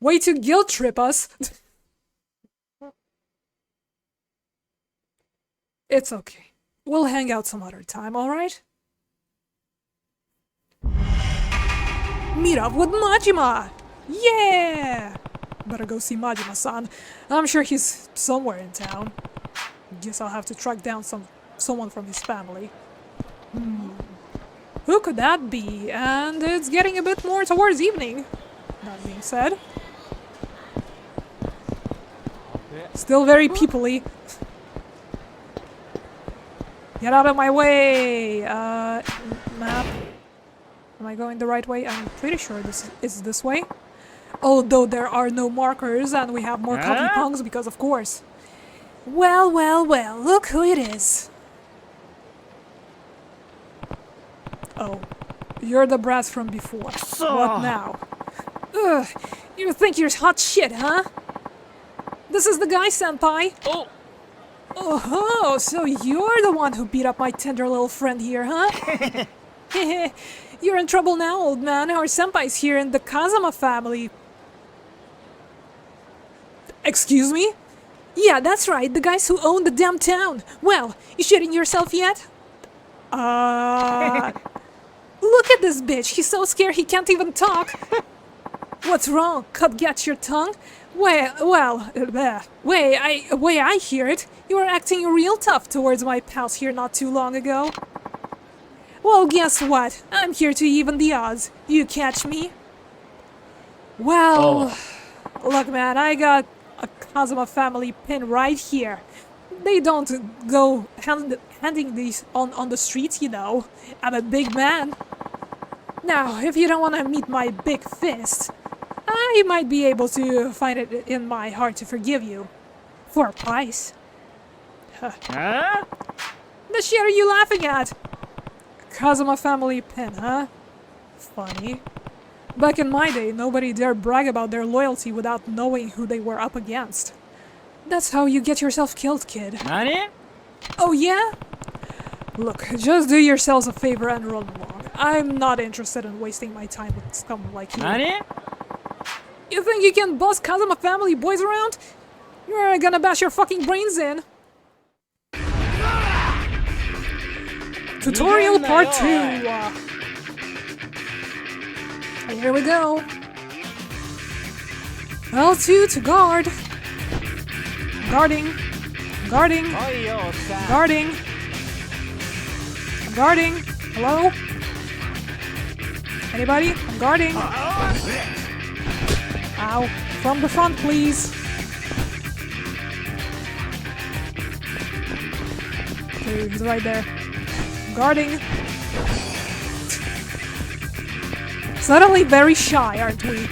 Way to guilt trip us! It's okay. We'll hang out some other time, alright? Meet up with Majima! Yeah! Better go see Majima-san. I'm sure he's somewhere in town. Guess I'll have to track down someone from his family. Who could that be? And it's getting a bit more towards evening. That being said. Still very people-y. Get out of my way! Map. Am I going the right way? I'm pretty sure this is this way. Although there are no markers and we have more copy punks because of course. Well, well, well, look who it is. Oh, you're the brat from before. What now? Ugh, you think you're hot shit, huh? This is the guy, senpai. Oh, so you're the one who beat up my tender little friend here, huh? You're in trouble now, old man. Our senpai's here in the Kazama family. Excuse me? Yeah, that's right, the guys who own the damn town. Well, you shitting yourself yet? Look at this bitch. He's so scared he can't even talk. What's wrong? Get your tongue? Way I hear it, you were acting real tough towards my pals here not too long ago. Well, guess what? I'm here to even the odds. You catch me? Well, look, man, I got a Kazama family pin right here. They don't go handing these on the streets, you know. I'm a big man. Now, if you don't want to meet my big fist, I might be able to find it in my heart to forgive you. For a price. Huh? The shit are you laughing at? Kazama family pin, huh? Funny. Back in my day, nobody dared brag about their loyalty without knowing who they were up against. That's how you get yourself killed, kid. Nani? Oh yeah? Look, just do yourselves a favor and run along. I'm not interested in wasting my time with scum like you. Nani? You think you can boss Kazama family boys around? You're gonna bash your fucking brains in. Tutorial part 2. Here we go. L2 to guard. Guarding. Guarding. Guarding. Guarding. Hello? Anybody? I'm guarding. Ow. From the front, please. Okay, he's right there. Guarding. Suddenly very shy, aren't we?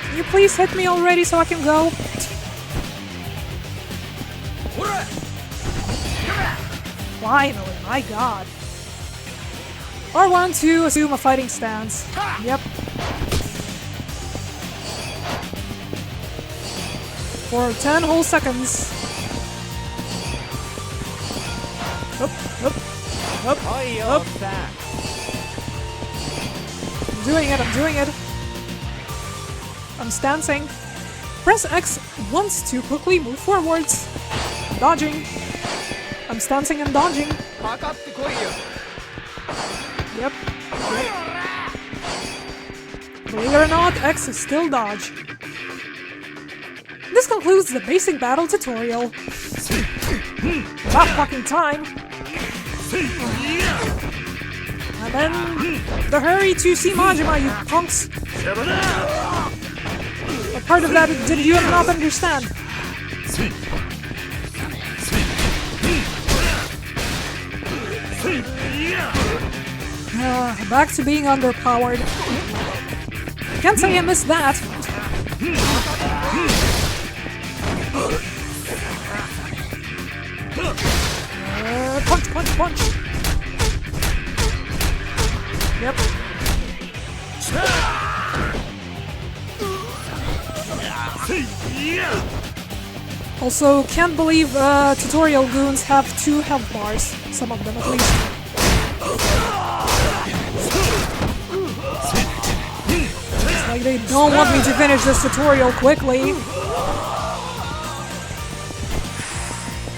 Can you please hit me already so I can go? Finally, my god. R1 to assume a fighting stance. Yep. For 10 whole seconds. Up, up, up, up. I'm doing it, I'm doing it. I'm stancing. Press X once to quickly move forwards. Dodging. I'm stancing and dodging. Yep. Believe it or not, X is still dodge. This concludes the basic battle tutorial. About fucking time. And then the hurry to see Majima, you punks. What part of that did you not understand? Back to being underpowered. Can't say I missed that. Punch, punch, punch. Yep. Also, can't believe tutorial goons have 2 health bars. Some of them at least. It's like they don't want me to finish this tutorial quickly.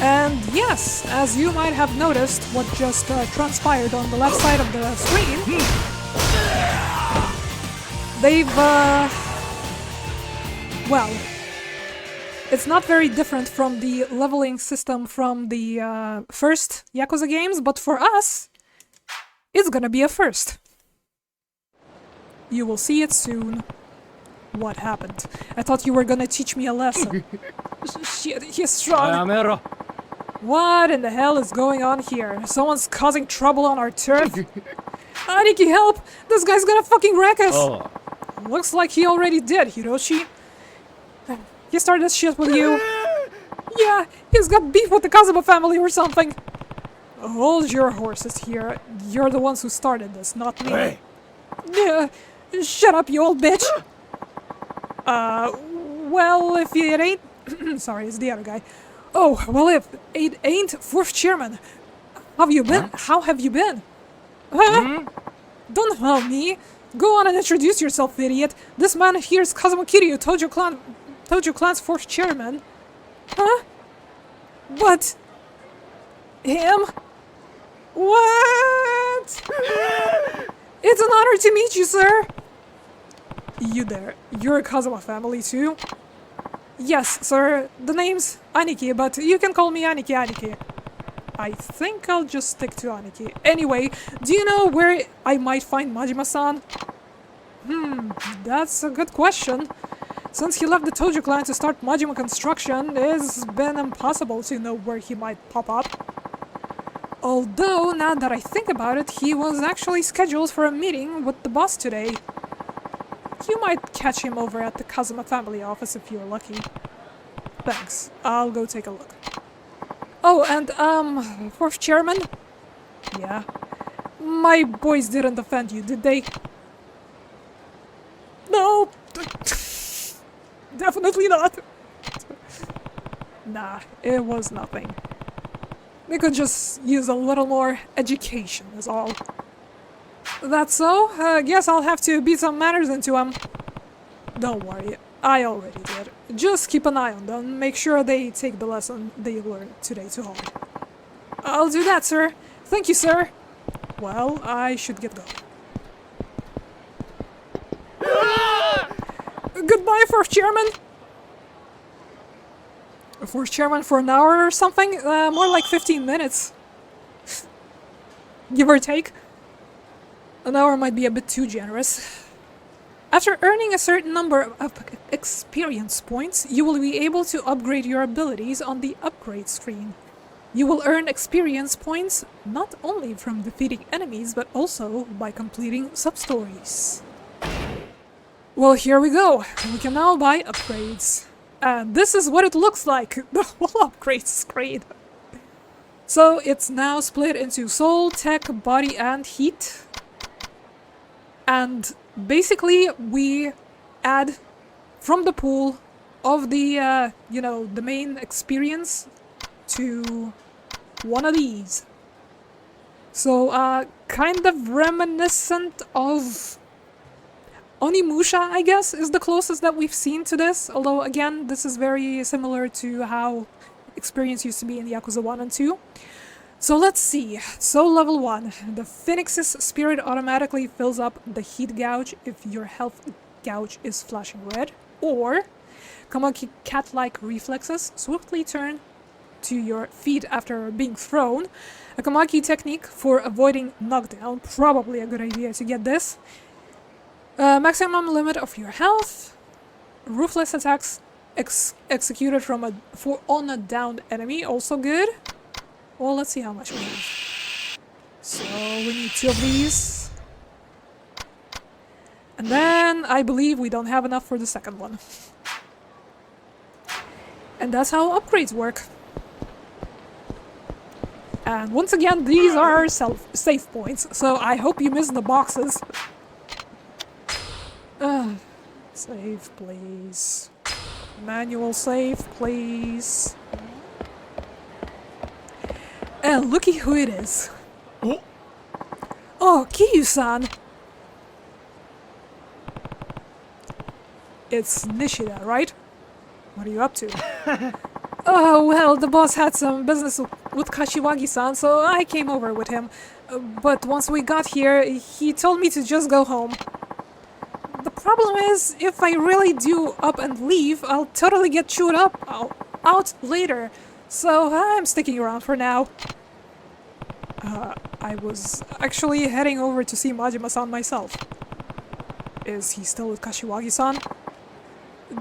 And yes, as you might have noticed, what just transpired on the left side of the screen, they've, well, it's not very different from the leveling system from the first Yakuza games, but for us, it's gonna be a first. You will see it soon. What happened? I thought you were gonna teach me a lesson. Shit, he's strong. What in the hell is going on here? Someone's causing trouble on our turf? Aniki, help! This guy's gonna fucking wreck us! Oh. Looks like he already did, Hiroshi. He started this shit with you. Yeah, he's got beef with the Kazuma family or something. Hold your horses here. You're the ones who started this, not me. Hey. Yeah, shut up, you old bitch! Well, if it ain't... Sorry, it's the other guy. Oh, well, if it ain't fourth chairman. How have you been? Huh? How have you been? Huh? Don't help me. Go on and introduce yourself, idiot. This man here is Kazuma Kiryu, Tojo Clan's fourth chairman. Huh? What? Him? What? It's an honor to meet you, sir. You there. You're a Kazuma family too? Yes, sir. The name's Aniki, but you can call me Aniki. I think I'll just stick to Aniki. Anyway, do you know where I might find Majima-san? That's a good question. Since he left the Tojo clan to start Majima construction, it's been impossible to know where he might pop up. Although, now that I think about it, he was actually scheduled for a meeting with the boss today. You might catch him over at the Kazuma family office if you're lucky. Thanks. I'll go take a look. Oh, and, fourth chairman? Yeah. My boys didn't offend you, did they? No! Definitely not! Nah, it was nothing. They could just use a little more education, is all. That's so? Guess I'll have to beat some manners into them. Don't worry, I already did. Just keep an eye on them, make sure they take the lesson they learned today to heart. I'll do that, sir. Thank you, sir. Well, I should get going. Goodbye, fourth chairman! Fourth chairman for an hour or something? More like 15 minutes. Give or take. An hour might be a bit too generous. After earning a certain number of experience points, you will be able to upgrade your abilities on the upgrade screen. You will earn experience points not only from defeating enemies, but also by completing sub-stories. Well, here we go. We can now buy upgrades. And this is what it looks like, the whole upgrade screen. So it's now split into soul, tech, body, and heat. And basically we add from the pool of the, you know, the main experience to one of these. So, kind of reminiscent of Onimusha, I guess, is the closest that we've seen to this. Although, again, this is very similar to how experience used to be in Yakuza 1 and 2. So let's see. So level 1. The Phoenix's spirit automatically fills up the heat gauge if your health gauge is flashing red. Or, Kamaki cat-like reflexes swiftly turn to your feet after being thrown. A Kamaki technique for avoiding knockdown. Probably a good idea to get this. Maximum limit of your health. Ruthless attacks executed from on a downed enemy. Also good. Well, let's see how much we have. So we need 2 of these. And then I believe we don't have enough for the second one. And that's how upgrades work. And once again, these are save points, so I hope you missed the boxes. Save, please. Manual save, please. And looky who it is. Oh, Kiryu-san! It's Nishida, right? What are you up to? Oh, well, the boss had some business with Kashiwagi-san, so I came over with him. But once we got here, he told me to just go home. The problem is, if I really do up and leave, I'll totally get chewed up out later. So I'm sticking around for now. I was actually heading over to see Majima-san myself. Is he still with Kashiwagi-san?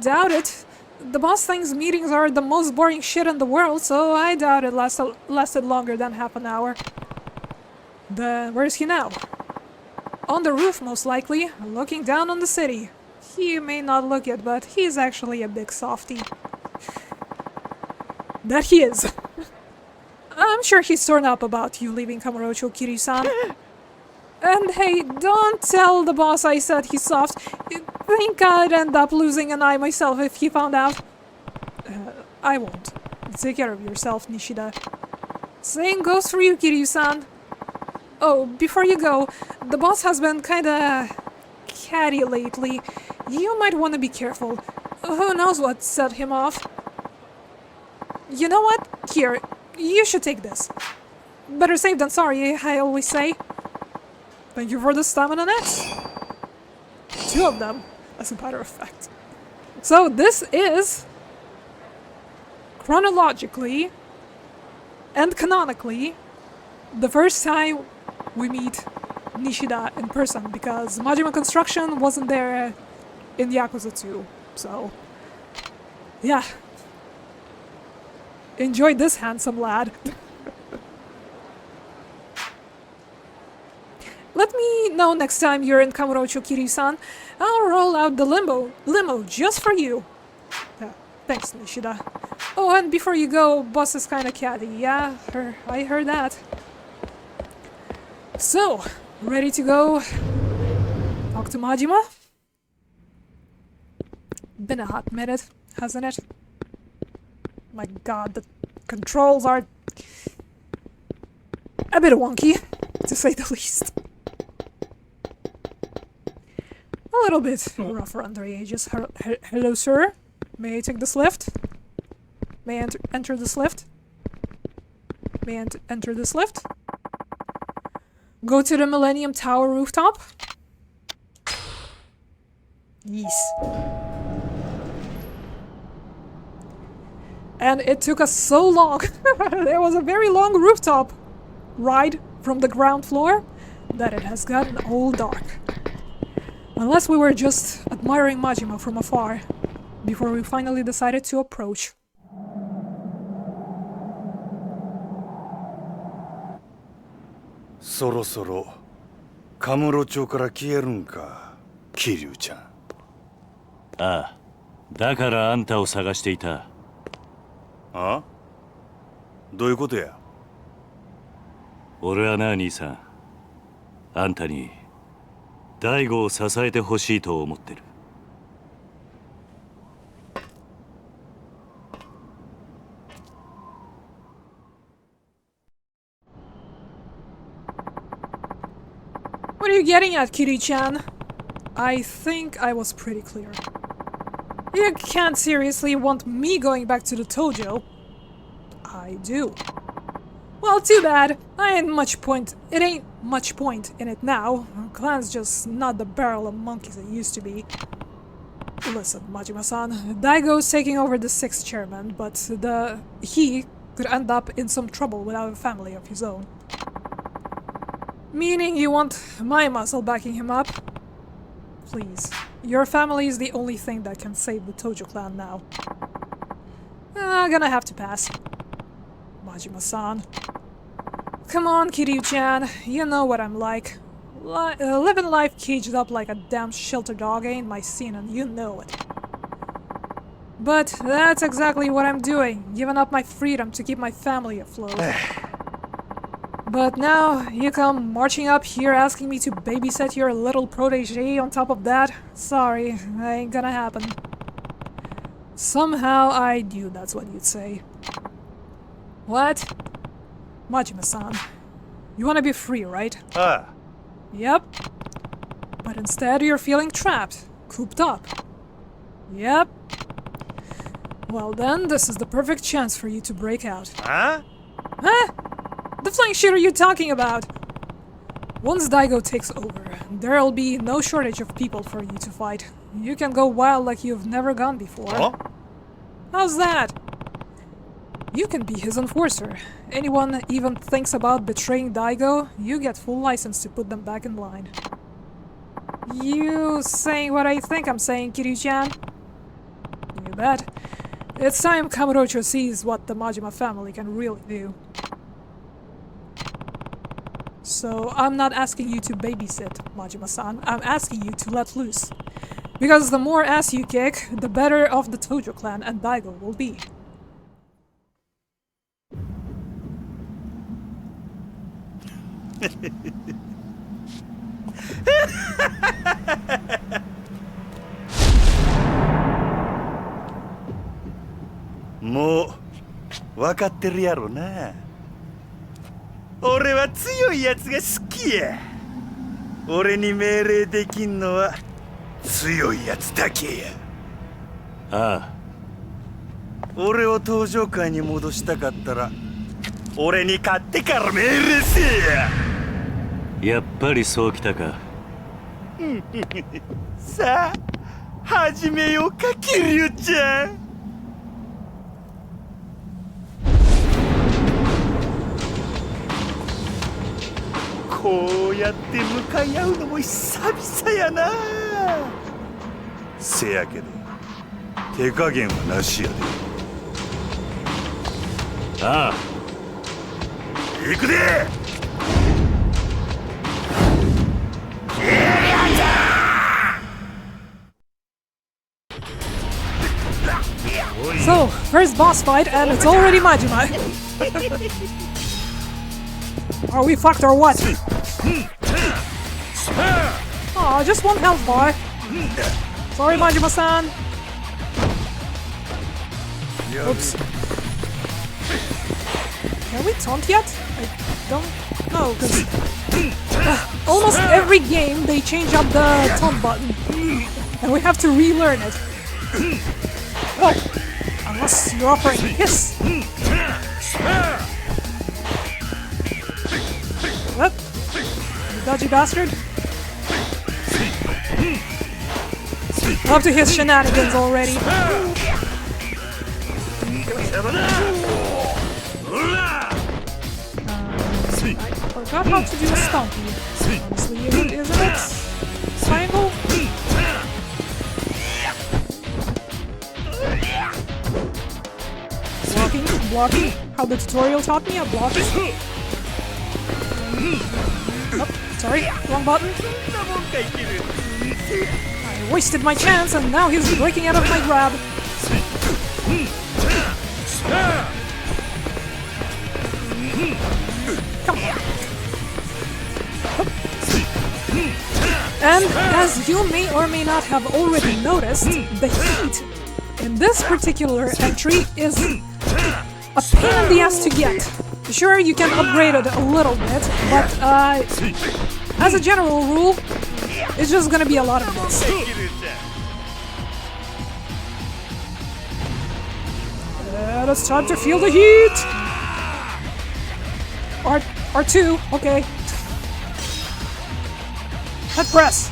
Doubt it. The boss thinks meetings are the most boring shit in the world, so I doubt it lasted longer than half an hour. Then where is he now? On the roof, most likely, looking down on the city. He may not look it, but he's actually a big softie. That he is. I'm sure he's torn up about you leaving Kamurocho, Kiryu-san. And hey, don't tell the boss I said he's soft. I think I'd end up losing an eye myself if he found out. I won't. Take care of yourself, Nishida. Same goes for you, Kiryu-san. Oh, before you go, the boss has been kinda catty lately. You might want to be careful. Who knows what set him off? You know what? Here, you should take this. Better safe than sorry, I always say. Thank you for the stamina nets. 2 of them, as a matter of fact. So this is, chronologically and canonically, the first time we meet Nishida in person, because Majima Construction wasn't there in Yakuza 2, so yeah. Enjoy this, handsome lad. Let me know next time you're in Kamurocho, Kiryu-san. I'll roll out the limo just for you. Thanks, Nishida. Oh, and before you go, boss is kinda catty. Yeah, I heard that. So, ready to go talk to Majima? Been a hot minute, hasn't it? My god, the controls are a bit wonky, to say the least. A little bit rough around the edges. Hello, sir. May I take this lift? May I enter this lift? May I enter this lift? Go to the Millennium Tower rooftop? Yes. And it took us so long. There was a very long rooftop ride from the ground floor that it has gotten all dark. Unless we were just admiring Majima from afar before we finally decided to approach. So そろカムロ町から消えるんか、桐生ちゃん。ああ、だからあんたを探していた。あ？どういうことや？俺はな、兄さん。あんたに大悟を支えてほしいと思ってる。What are you getting at, Kiri-chan? I think I was pretty clear. You can't seriously want me going back to the Tojo. I do. Well, too bad. It ain't much point in it now. Clan's just not the barrel of monkeys it used to be. Listen, Majima-san, Daigo's taking over the 6th chairman, but he could end up in some trouble without a family of his own. Meaning you want my muscle backing him up? Please. Your family is the only thing that can save the Tojo clan now. I'm gonna have to pass. Majima-san. Come on, Kiryu-chan. You know what I'm like. Living life caged up like a damn shelter dog ain't my scene, and you know it. But that's exactly what I'm doing. Giving up my freedom to keep my family afloat. But now, you come marching up here asking me to babysit your little protege on top of that? Sorry, ain't gonna happen. Somehow I knew that's what you'd say. What? Majima-san, you wanna be free, right? Yep. But instead you're feeling trapped, cooped up. Yep. Well then, this is the perfect chance for you to break out. Huh? Huh? The flying shit are you talking about? Once Daigo takes over, there'll be no shortage of people for you to fight. You can go wild like you've never gone before. Huh? How's that? You can be his enforcer. Anyone even thinks about betraying Daigo, you get full license to put them back in line. You saying what I think I'm saying, Kiryu-chan? You bet. It's time Kamurocho sees what the Majima family can really do. So, I'm not asking you to babysit, Majima-san. I'm asking you to let loose. Because the more ass you kick, the better off the Tojo clan and Daigo will be. Mo, 分かってるやろな。俺は強いやつが好きや。俺に命令できんのは強いやつだけや。ああ。俺を登場界に戻したかったら、俺に勝ってから命令せえや。やっぱりそうきたか。さあ、始めようか、キリュウちゃん。こうやって向かい合うのも久々やな。せやけど手加減はなしやで。ああ。行くで。So, first boss fight and it's already Majima. Are we fucked or what? Aw, just one health bar. Sorry, Majima-san. Oops. Can we taunt yet? I don't know, because almost every game they change up the taunt button. And we have to relearn it. Oh, unless you're offering hiss. What? You dodgy bastard? Up to his shenanigans already. I forgot how to do a stompy. Honestly, isn't it? Triangle? Blocking. How the tutorial taught me, blocking. Oh, sorry, wrong button. I wasted my chance and now he's breaking out of my grab. Come on. And as you may or may not have already noticed, the heat in this particular entry is a pain in the ass to get. Sure, you can upgrade it a little bit, but as a general rule, it's just gonna be a lot of this. And it's time to feel the heat! R2, okay. Head press!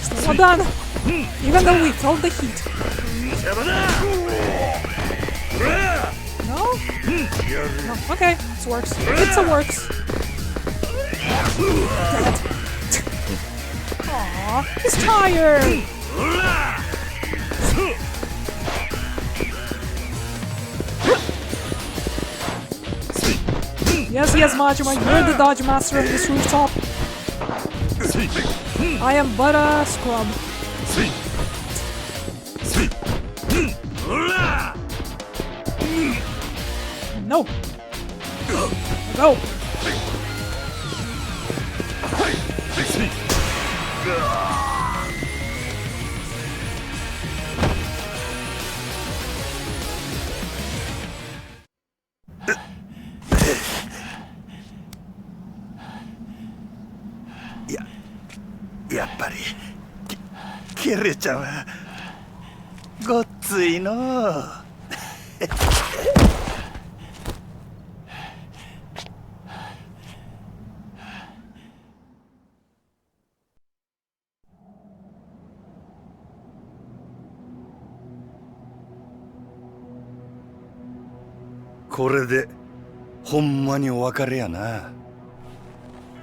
Still not done, even though we felt the heat. No? No, okay, this works. It's a works. Aww, he's tired! Yes, Majima, you're the dodge master on this rooftop. I am but a scrub. No! Go! やっぱりケルちゃんはごっついのう。これでほんまにお別れやな。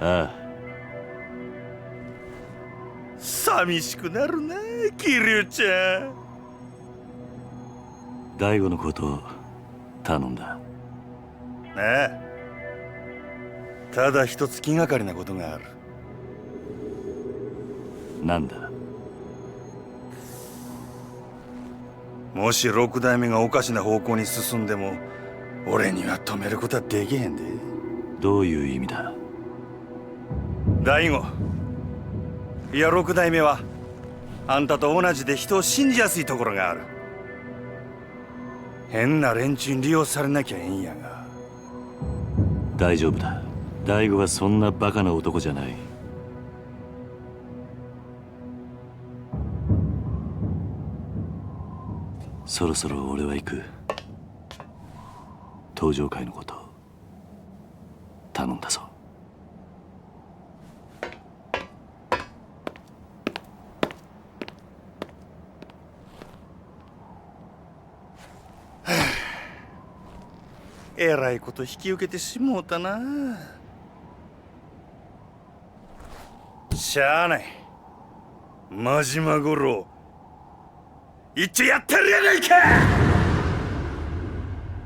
ああ。寂しくなるな、キリュウちゃん。大悟のこと頼んだ。ああ。ただ一つ気がかりなことがある。なんだ。もし六代目がおかしな方向に進んでも俺には止めることはできへんで。どういう意味だ。大悟、いや六代目はあんたと同じで人を信じやすいところがある。変な連中に利用されなきゃええんやが。大丈夫だ。大悟はそんなバカな男じゃない。そろそろ俺は行く。登場会のこと頼んだぞ。えらいこと引き受けてしもうたな。しゃあない。真島五郎一応やってるやないか。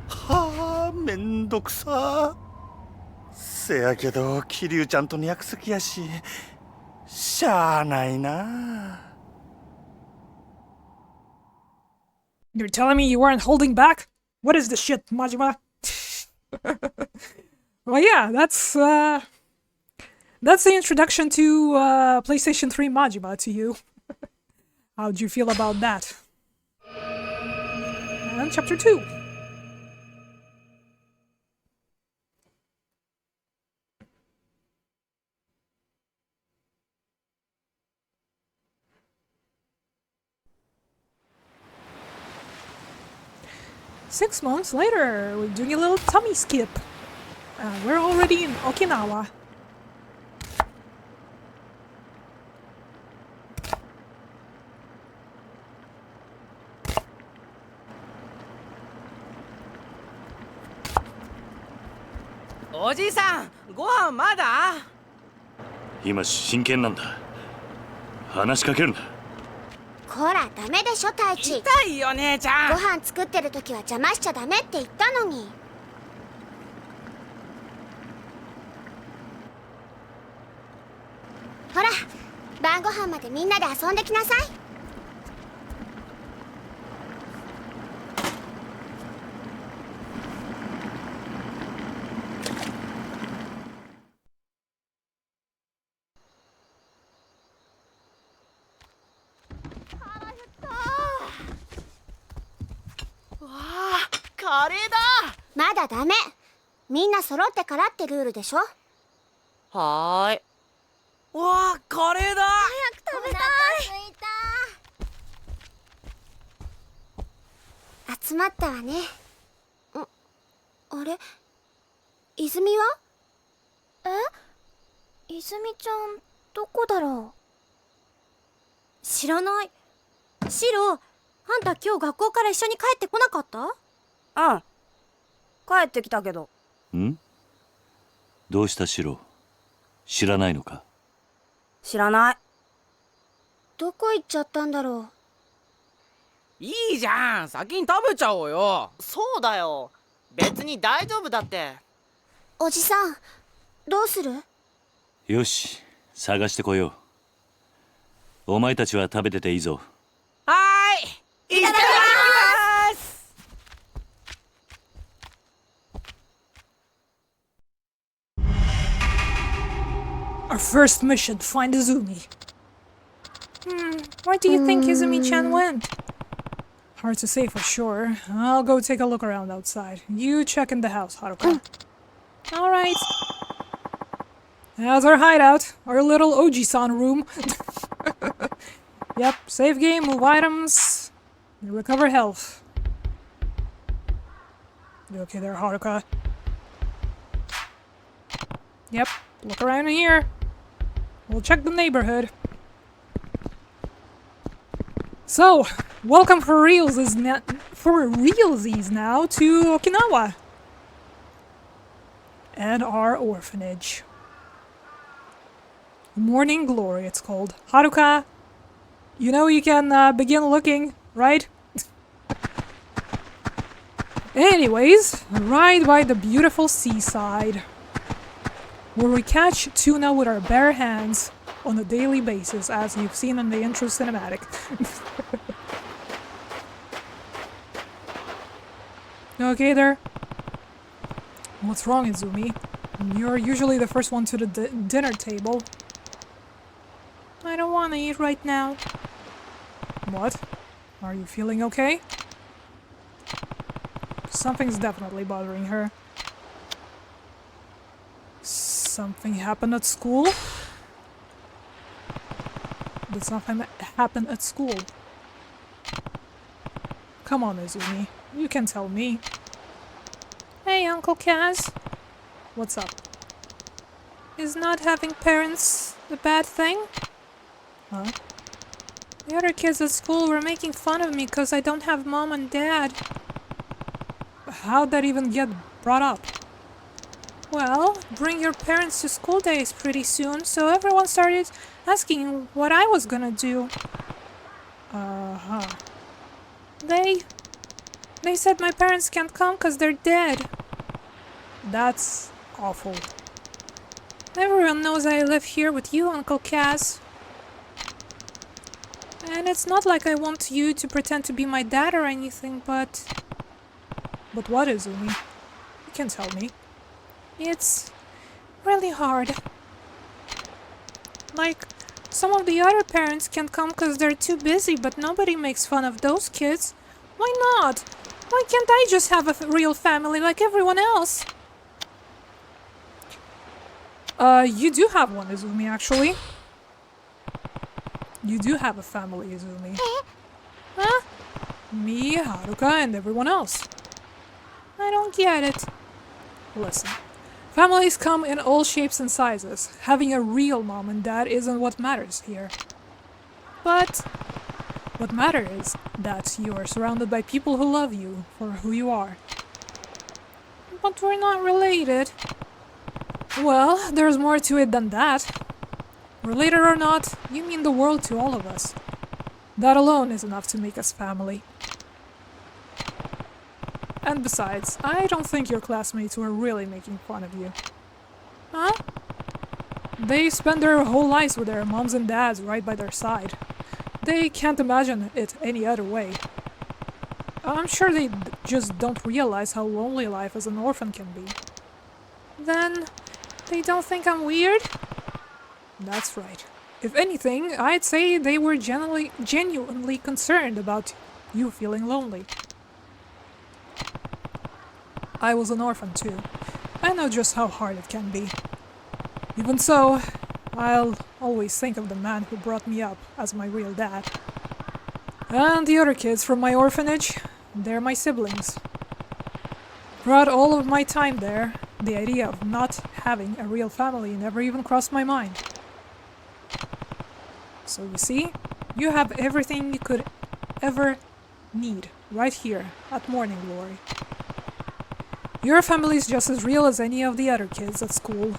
はあ、めんどくさ。せやけど桐生ちゃんとの約束やししゃあないな。 You're telling me you weren't holding back? What is this shit, Majima? Well, yeah, that's the introduction to PlayStation 3 Majima to you. How'd you feel about that? And Chapter 2. Six months later, we're doing a little tummy skip. We're already in Okinawa. Oji-san, ご飯まだ？今真剣なんだ。話しかけるな。こらダメでしょ太一。痛いよ姉ちゃん。ご飯作ってる時は邪魔しちゃダメって言ったのに。ほら晩ご飯までみんなで遊んできなさい。カレーだ。まだダメ。みんな揃ってからってルールでしょ。はーい。わあ、カレーだ。早く食べたい。集まったわね。あれ泉は？泉ちゃんどこだろう。知らない。シロ、あんた今日学校から一緒に帰ってこなかった？うん。帰ってきたけど。ん？どうしたシロ？知らないのか？知らない。どこ行っちゃったんだろう。いいじゃん。先に食べちゃおうよ。そうだよ。別に大丈夫だって。おじさん、どうする？よし、探してこよう。お前たちは食べてていいぞ。はーい。いただきます。Our first mission, find Izumi. Where do you think Izumi-chan went? Hard to say for sure. I'll go take a look around outside. You check in the house, Haruka. Alright. That's our hideout. Our little Oji-san room. Yep, save game, move items, recover health. You okay there, Haruka? Yep, look around here. We'll check the neighborhood. So, welcome for realsies now to Okinawa. And our orphanage. Morning Glory, it's called. Haruka, you know you can begin looking, right? Anyways, right by the beautiful seaside, where we catch tuna with our bare hands on a daily basis, as you've seen in the intro cinematic. Okay there? What's wrong, Izumi? You're usually the first one to the dinner table. I don't want to eat right now. What? Are you feeling okay? Something's definitely bothering her. Something happened at school? Did something happen at school? Come on, Izumi. You can tell me. Hey, Uncle Kaz. What's up? Is not having parents a bad thing? Huh? The other kids at school were making fun of me because I don't have mom and dad. How'd that even get brought up? Well, bring your parents to school days pretty soon, so everyone started asking what I was gonna do. Uh-huh. They said my parents can't come because they're dead. That's awful. Everyone knows I live here with you, Uncle Kaz. And it's not like I want you to pretend to be my dad or anything, but... But what, Izumi? You can tell me. It's really hard. Like, some of the other parents can't come because they're too busy, but nobody makes fun of those kids. Why not? Why can't I just have a real family like everyone else? You do have one, Izumi, actually. You do have a family, Izumi. Huh? Me, Haruka, and everyone else. I don't get it. Listen. Families come in all shapes and sizes. Having a real mom and dad isn't what matters here. But what matters is that you are surrounded by people who love you for who you are. But we're not related. Well, there's more to it than that. Related or not, you mean the world to all of us. That alone is enough to make us family. And besides, I don't think your classmates were really making fun of you. Huh? They spend their whole lives with their moms and dads right by their side. They can't imagine it any other way. I'm sure they just don't realize how lonely life as an orphan can be. Then, they don't think I'm weird? That's right. If anything, I'd say they were genuinely concerned about you feeling lonely. I was an orphan too. I know just how hard it can be. Even so, I'll always think of the man who brought me up as my real dad. And the other kids from my orphanage, they're my siblings. Throughout all of my time there, the idea of not having a real family never even crossed my mind. So you see, you have everything you could ever need right here at Morning Glory. Your family's just as real as any of the other kids at school.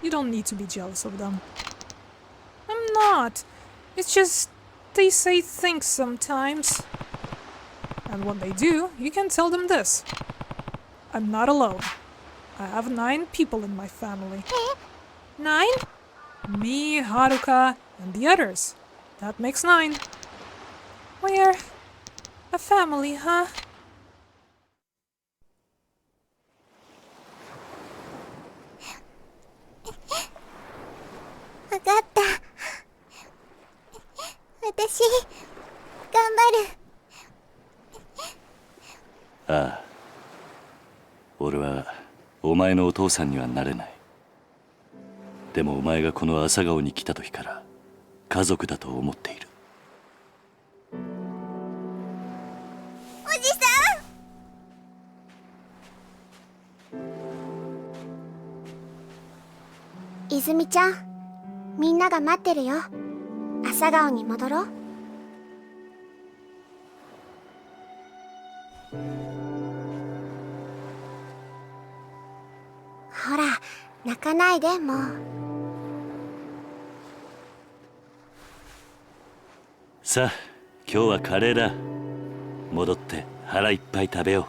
You don't need to be jealous of them. I'm not. It's just they say things sometimes. And when they do, you can tell them this. I'm not alone. I have 9 people in my family. 9? Me, Haruka, and the others. That makes 9. We're a family, huh? Ah. ああ。俺はお前のお父さんにはなれない。でもお前がこの朝顔に来た時から家族だと思っている。おじさん。泉ちゃん、みんなが待ってるよ。朝顔に戻ろう。ほら、泣かないでもう。さあ、今日はカレーだ。戻って腹いっぱい食べよう。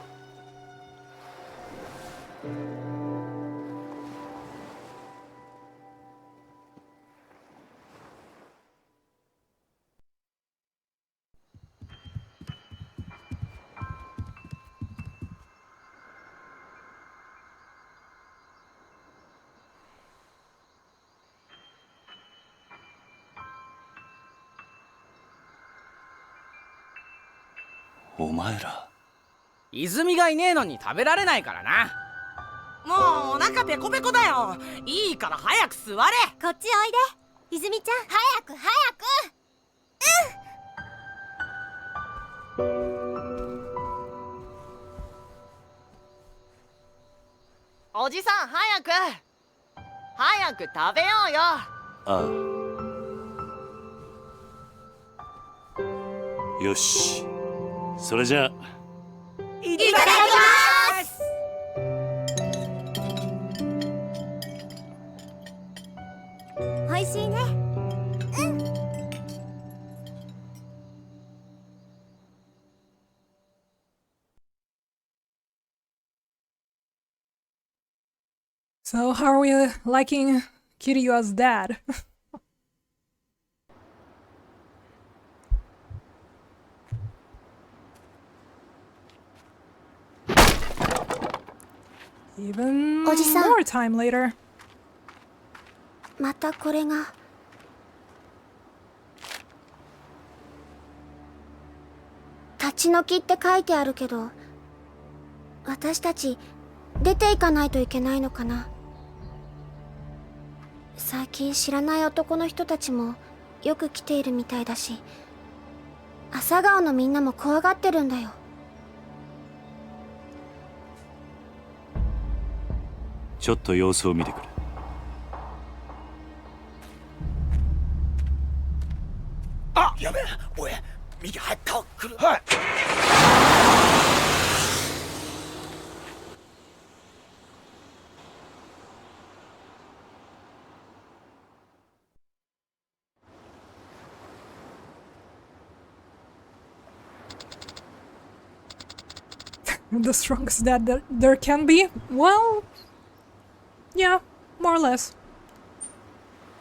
お前ら。泉がいねえのに食べられないからな。もうお腹ペコペコだよ。いいから早く座れ。こっちおいで泉ちゃん。早く早く。おじさん早く食べようよ。ああ。よし。それじゃあ。いただきます。おいしいね。So, how are we liking Kiryu as dad? Even more time later. またこれが。立ち退きって書いてあるけど、私たち出ていかないといけないのかな。最近知らない男の人たちもよく来ているみたいだし、朝顔のみんなも怖がってるんだよ。ちょっと様子を見てくる。あ、やべえ、おい、右入った来る。はい。The strongest dad that there can be? Well, yeah, more or less.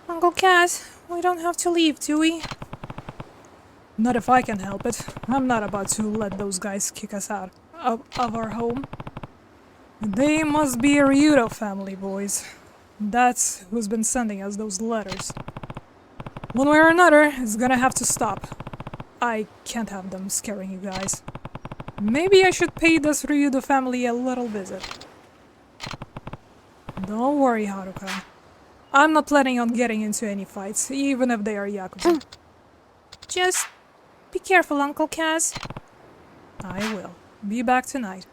Uncle Cat, we don't have to leave, do we? Not if I can help it. I'm not about to let those guys kick us out of our home. They must be a Ryudo family, boys. That's who's been sending us those letters. One way or another, it's gonna have to stop. I can't have them scaring you guys. Maybe I should pay this Ryudo family a little visit. Don't worry, Haruka. I'm not planning on getting into any fights, even if they are Yakuza. Just be careful, Uncle Kaz. I will. Be back tonight.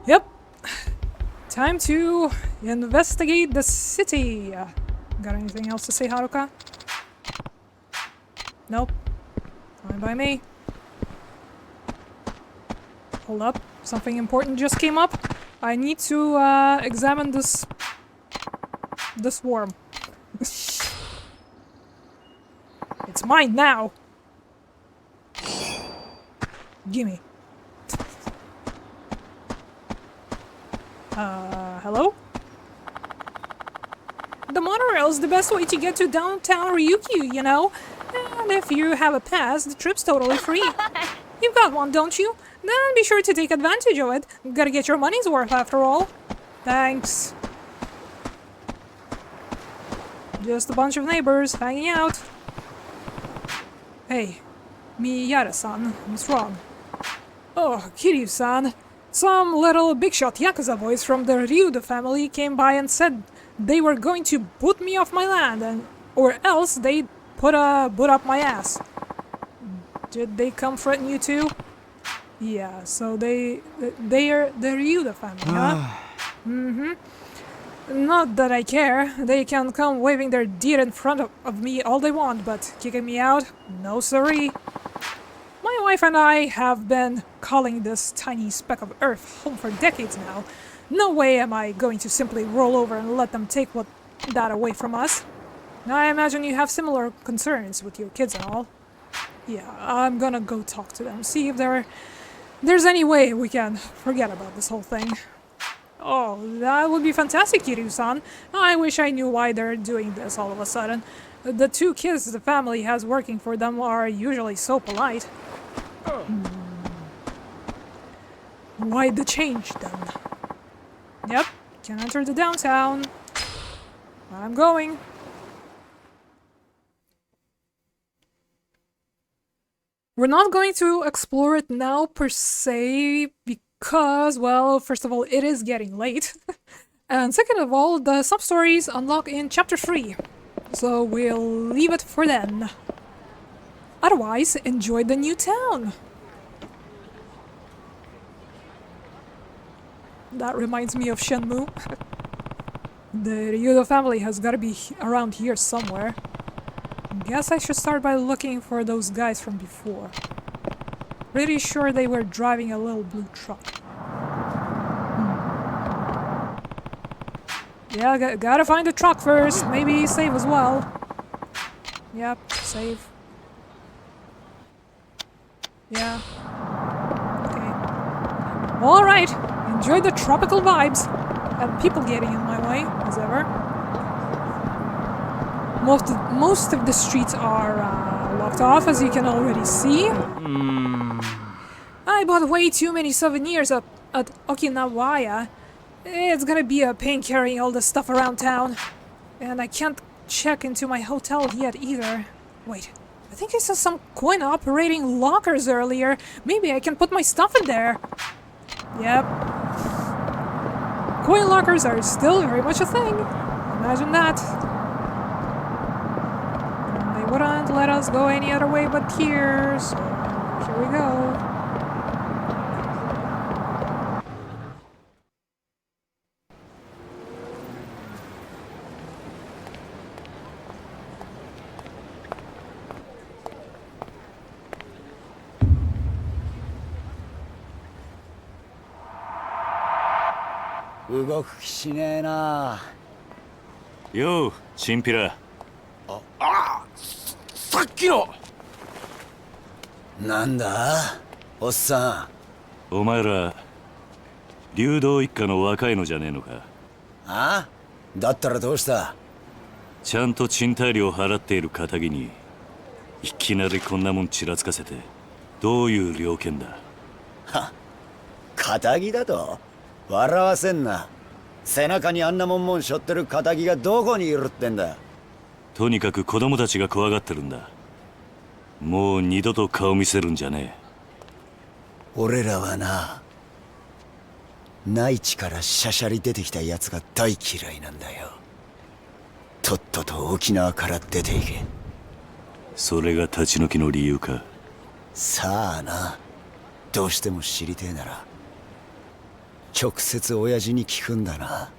Yep. Time to investigate the city. Got anything else to say, Haruka? Nope. Fine by me. Hold up. Something important just came up. I need to examine this worm. It's mine now. Gimme. Hello? The monorail's the best way to get to downtown Ryukyu, you know? And if you have a pass, the trip's totally free. You've got one, don't you? Then be sure to take advantage of it. Gotta get your money's worth after all. Thanks. Just a bunch of neighbors hanging out. Hey, Miyara-san, what's wrong? Oh, Kiryu-san. Some little big shot Yakuza boys from the Ryudo family came by and said they were going to boot me off my land, or else they'd put a boot up my ass. Did they come threaten you too? Yeah, so they're the Ryudo family, huh? Mm-hmm. Not that I care. They can come waving their deer in front of me all they want, but kicking me out? No siree. My wife and I have been calling this tiny speck of earth home for decades now. No way am I going to simply roll over and let them take that away from us. I imagine you have similar concerns with your kids and all. Yeah, I'm gonna go talk to them, see if there's any way we can forget about this whole thing. Oh, that would be fantastic, Kiryu-san. I wish I knew why they're doing this all of a sudden. The two kids the family has working for them are usually so polite. Why the change, then? Yep, can enter the downtown. I'm going. We're not going to explore it now, per se, because, well, first of all, it is getting late. And second of all, the sub-stories unlock in Chapter 3. So we'll leave it for then. Otherwise, enjoy the new town. That reminds me of Shenmue. The Ryudo family has gotta be around here somewhere. Guess I should start by looking for those guys from before. Pretty sure they were driving a little blue truck. Yeah, gotta find the truck first. Maybe save as well. Yep, save. Yeah. Okay. Alright, enjoy the tropical vibes. And people getting in my way, as ever. Most of the streets are locked off, as you can already see. I bought way too many souvenirs at Okinawa. It's gonna be a pain carrying all this stuff around town. And I can't check into my hotel yet either. Wait, I think I saw some coin-operating lockers earlier. Maybe I can put my stuff in there. Yep. Coin lockers are still very much a thing. Imagine that. They wouldn't let us go any other way but here, so here we go.動く気しねえな。よう、チンピラ。さっきの。なんだ、おっさん。お前ら流動一家の若いのじゃねえのか。あ？だったらどうした？ちゃんと賃貸料払っている堅気にいきなりこんなもんちらつかせてどういう了見だ。は、堅気だと？笑わせんな。背中にあんなもん背負ってる堅気がどこにいるってんだ。とにかく子供たちが怖がってるんだ。もう二度と顔見せるんじゃねえ。俺らはな、内地からしゃしゃり出てきたやつが大嫌いなんだよ。とっとと沖縄から出ていけ。それが立ち退きの理由か。さあな、どうしても知りてえなら直接親父に聞くんだな。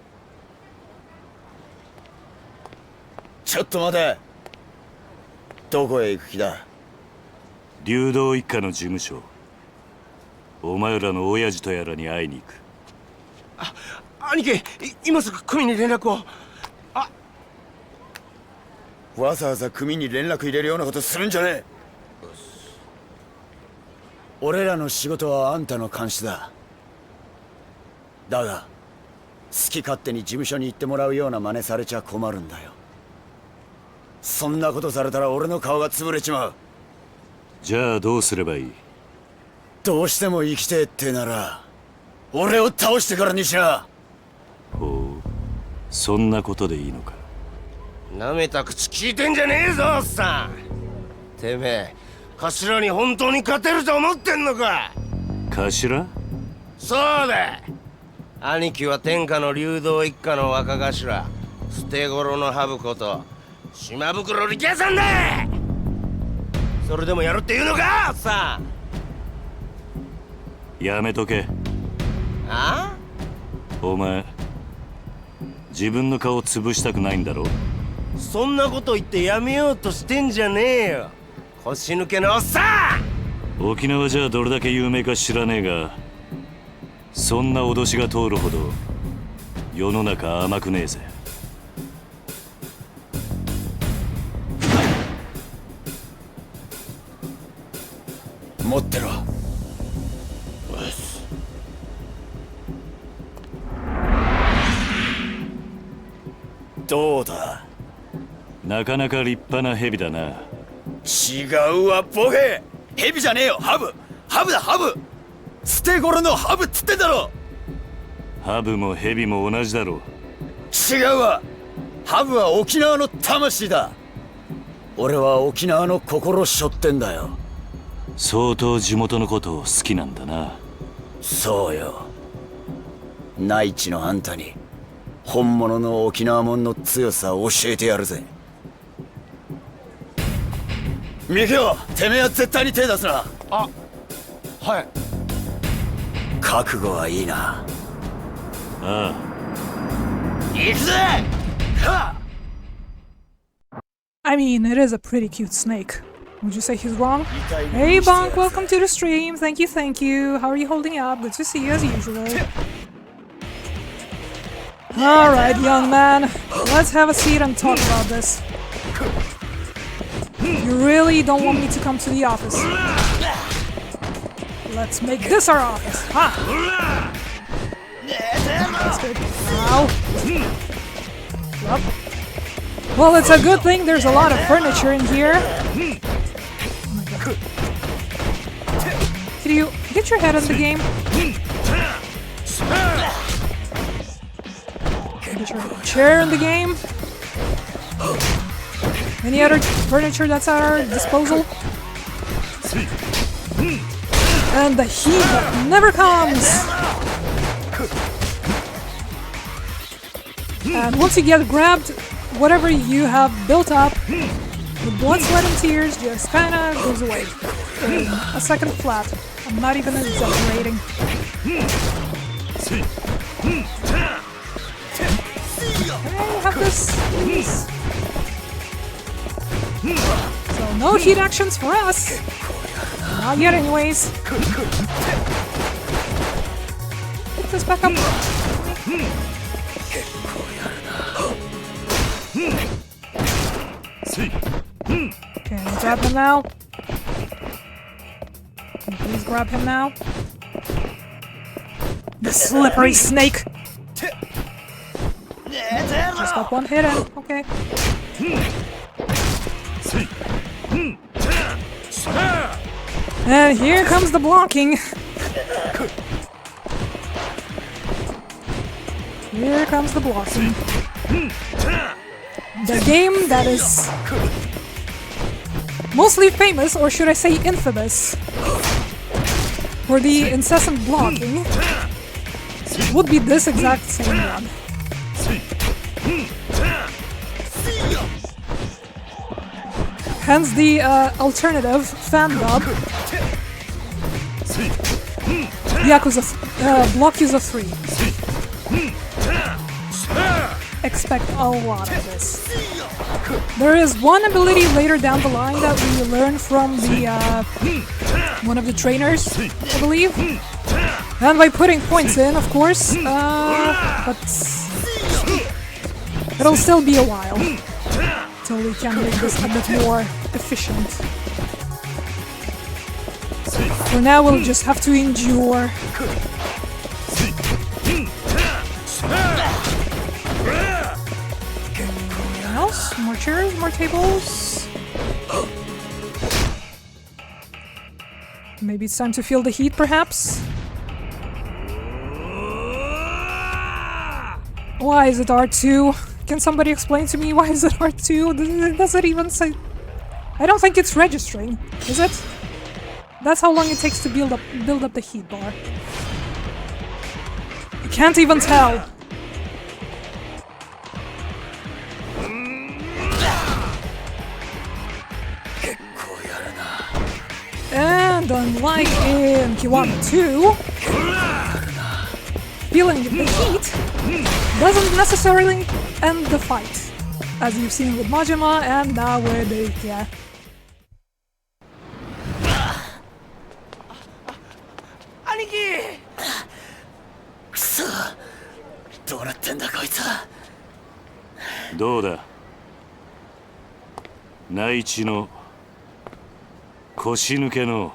ちょっと待て。どこへ行く気だ？流動一家の事務所。お前らの親父とやらに会いに行く。兄貴、今すぐ組に連絡を。わざわざ組に連絡入れるようなことするんじゃねえ。俺らの仕事はあんたの監視だ。だが好き勝手に事務所に行ってもらうような真似されちゃ困るんだよ。そんなことされたら俺の顔が潰れちまう。じゃあどうすればいい？どうしても生きてえってなら俺を倒してからにしな。ほう、そんなことでいいのか。なめた口聞いてんじゃねえぞ、おっさん。てめえ頭に本当に勝てると思ってんのか。頭？そうだ。兄貴は天下の流動一家の若頭、捨て頃のハブこと島袋力也さんだ。それでもやるって言うのか、さん。やめとけ。あ？お前自分の顔潰したくないんだろ。そんなこと言ってやめようとしてんじゃねえよ、腰抜けのおっさん。沖縄じゃどれだけ有名か知らねえが、そんな脅しが通るほど世の中甘くねえぜ。持ってろ。どうだ。なかなか立派な蛇だな。違うわボケ。蛇じゃねえよ、ハブ。ハブだ、ハブ。捨て頃のハブっつってんだろ。ハブも蛇も同じだろ。違うわ。ハブは沖縄の魂だ。俺は沖縄の心しょってんだよ。相当地元のことを好きなんだな。そうよ。内地のあんたに本物の沖縄もんの強さを教えてやるぜ。ミキオ、てめえは絶対に手出すな。あ、はい。覚悟はいいな。ああ。行くぜ。はっ。 I mean, it is a pretty cute snake. Would you say he's wrong? Hey Bonk, welcome to the stream. Thank you. How are you holding up? Good to see you as usual. Alright, young man. Let's have a seat and talk about this. You really don't want me to come to the office. Let's make this our office. Ha! That's good. Ow. Up. Well, it's a good thing there's a lot of furniture in here. Oh my God. Can you get your head in the game? Get your chair in the game? Any other furniture that's at our disposal? And the heat that never comes! And once you get grabbed, whatever you have built up, the blood, sweat, and tears just kinda goes away. In a second flat. I'm not even exaggerating. I have this, please. So no heat actions for us. Not yet anyways. Put this back up. Okay, grab him now. Can you please grab him now? The slippery snake! Just got one hit in, okay. And here comes the blocking. Here comes the blocking. The game that is mostly famous, or should I say infamous, for the incessant blocking would be this exact same one. Hence the alternative fan dub, Yakuza, Blockuza 3. Expect a lot of this. There is one ability later down the line that we learn from the one of the trainers, I believe, and by putting points in, of course, but it'll still be a while till we can make this a bit more efficient. For now, we'll just have to endure. More chairs, more tables. Maybe it's time to feel the heat, perhaps? Why is it R2? Can somebody explain to me why is it R2? Does it even say... I don't think it's registering, is it? That's how long it takes to build up the heat bar. Can't even tell. And unlike in Kiwami 2, feeling the heat doesn't necessarily end the fight, as you've seen with Majima and now with Ikea. 兄貴くそどうなってんだこいつは。どうだ内地の腰抜けの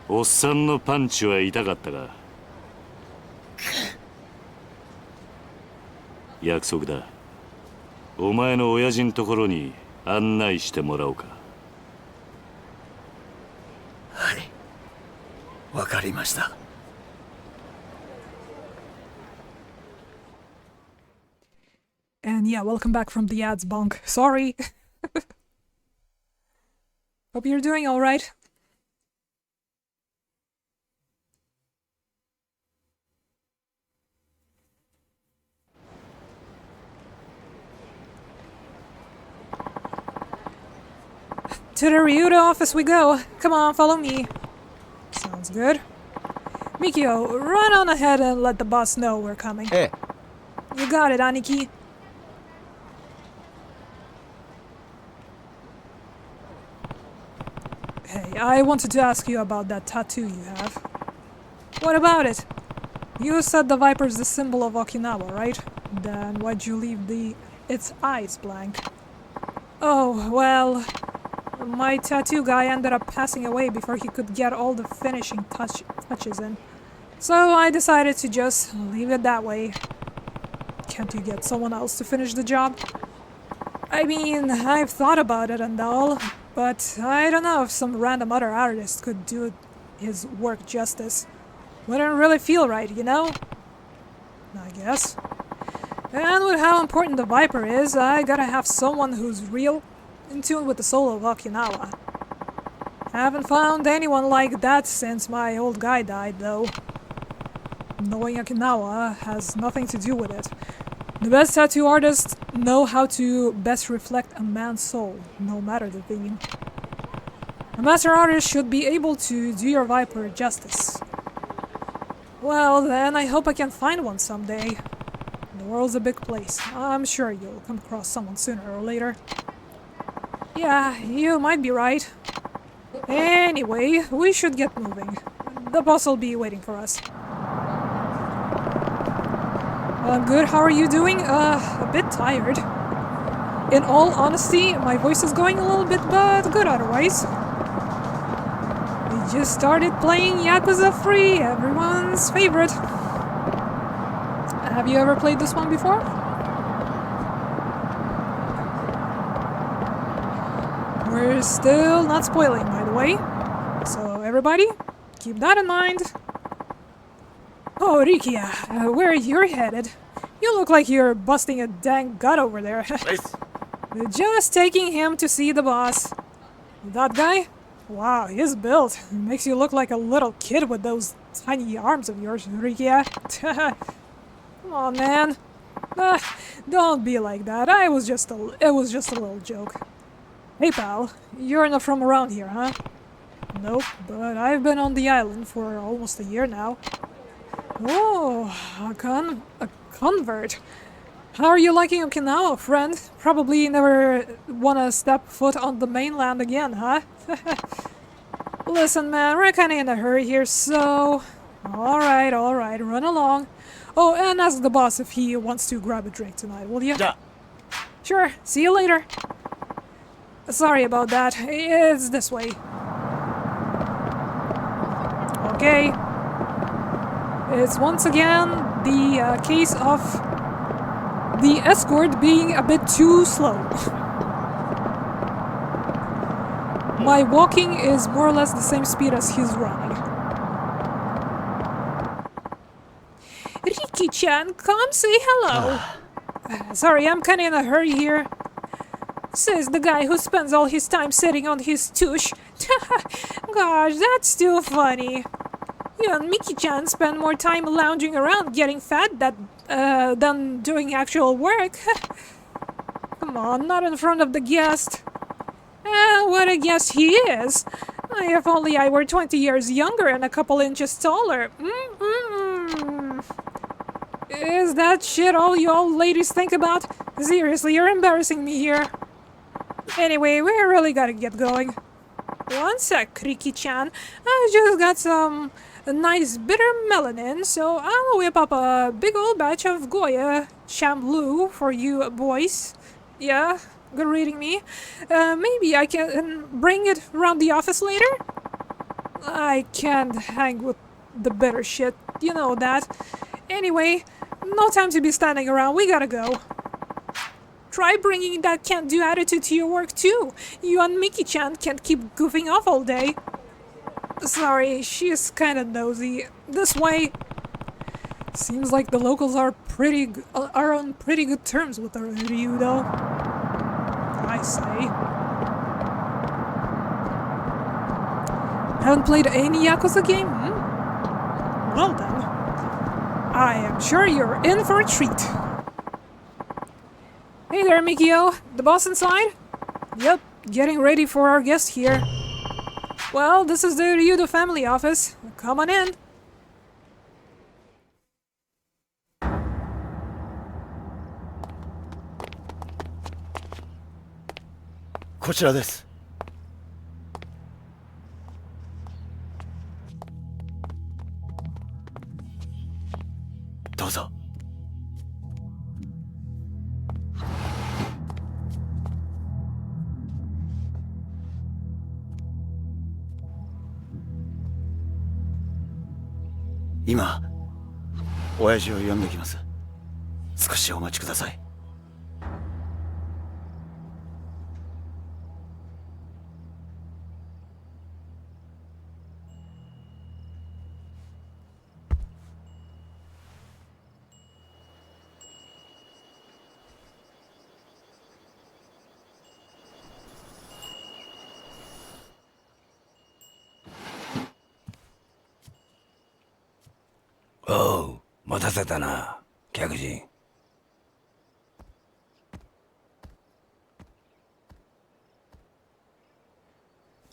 おっさんのパンチは痛かったが約束だお前の親父のところに案内してもらおうか。はいわかりました。And yeah, welcome back from the ads, Bonk. Sorry. Hope you're doing alright. To the Ryuda office we go. Come on, follow me. Sounds good. Mikio, run on ahead and let the boss know we're coming. Hey. You got it, Aniki. Hey, I wanted to ask you about that tattoo you have. What about it? You said the viper's the symbol of Okinawa, right? Then why'd you leave its eyes blank? Oh, well, my tattoo guy ended up passing away before he could get all the finishing touches in. So I decided to just leave it that way. Can't you get someone else to finish the job? I mean, I've thought about it and all, but I don't know if some random other artist could do his work justice. Wouldn't really feel right, you know? I guess. And with how important the Viper is, I gotta have someone who's real in tune with the soul of Okinawa. Haven't found anyone like that since my old guy died, though. Knowing Okinawa has nothing to do with it. The best tattoo artists know how to best reflect a man's soul, no matter the theme. A master artist should be able to do your Viper justice. Well, then I hope I can find one someday. The world's a big place. I'm sure you'll come across someone sooner or later. Yeah, you might be right. Anyway, we should get moving. The boss will be waiting for us. Good, how are you doing? A bit tired. In all honesty, my voice is going a little bit, but good otherwise. We just started playing Yakuza 3, everyone's favorite. Have you ever played this one before? We're still not spoiling, by the way. So everybody, keep that in mind. Oh, Rikia, where you're headed? You look like you're busting a dang gut over there. Just taking him to see the boss. That guy? Wow, his build makes you look like a little kid with those tiny arms of yours, Rikia. Come on, man. Don't be like that. It was just a little joke. Hey, pal, you're not from around here, huh? Nope, but I've been on the island for almost a year now. Oh, a convert. How are you liking Okinawa, friend? Probably never wanna step foot on the mainland again, huh? Listen, man, we're kinda in a hurry here, so... Alright, run along. Oh, and ask the boss if he wants to grab a drink tonight, will you? Yeah. Sure, see you later. Sorry about that, it's this way. Okay. It's once again the case of the escort being a bit too slow. My walking is more or less the same speed as his running. Riki-chan, come say hello. Sorry, I'm kinda in a hurry here. Says the guy who spends all his time sitting on his tush. Gosh, that's too funny. You and Miki-chan spend more time lounging around getting fat than doing actual work. Come on, not in front of the guest. What a guest he is! If only I were 20 years younger and a couple inches taller. Is that shit all you old ladies think about? Seriously, you're embarrassing me here. Anyway, we really gotta get going. One sec, Kriki-chan. I just got some nice bitter melanin, so I'll whip up a big old batch of Goya Shamblu for you boys. Yeah, good reading me. Maybe I can bring it around the office later? I can't hang with the bitter shit, you know that. Anyway, no time to be standing around, we gotta go. Try bringing that can-do attitude to your work too. You and Miki-chan can't keep goofing off all day. Sorry, she's kinda nosy. This way. Seems like the locals are on pretty good terms with Ryu though. I say. Haven't played any Yakuza game? Well then. I am sure you're in for a treat. Hey there, Mikio. The boss inside? Yep, getting ready for our guest here. Well, this is the Ryudo family office. Come on in. Kochira desu. Dozo. Ima, 親父を呼んできます。少しお待ちください。おう、待たせたな、客人。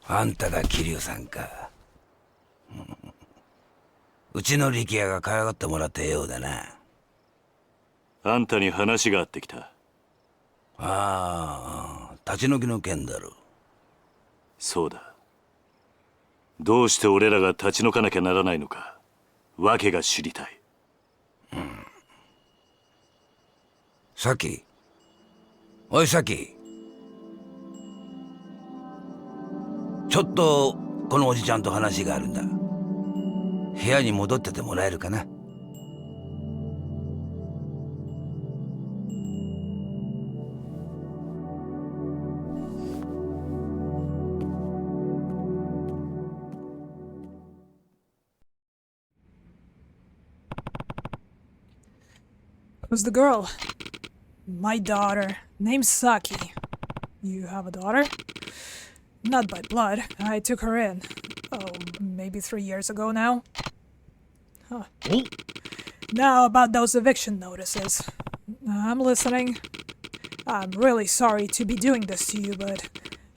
あんたが桐生さんか。うちの力也が可愛がってもらったようだな。あんたに話があってきた。ああ、立ち退きの件だろ。そうだ。どうして俺らが立ち退かなきゃならないのか。訳が知りたい。さき。おいさき。ちょっとこのおじちゃんと話があるんだ。部屋に戻っててもらえるかな。Who's the girl? My daughter. Name's Saki. You have a daughter? Not by blood. I took her in. Oh, maybe 3 years ago now. Huh. Now about those eviction notices. I'm listening. I'm really sorry to be doing this to you, but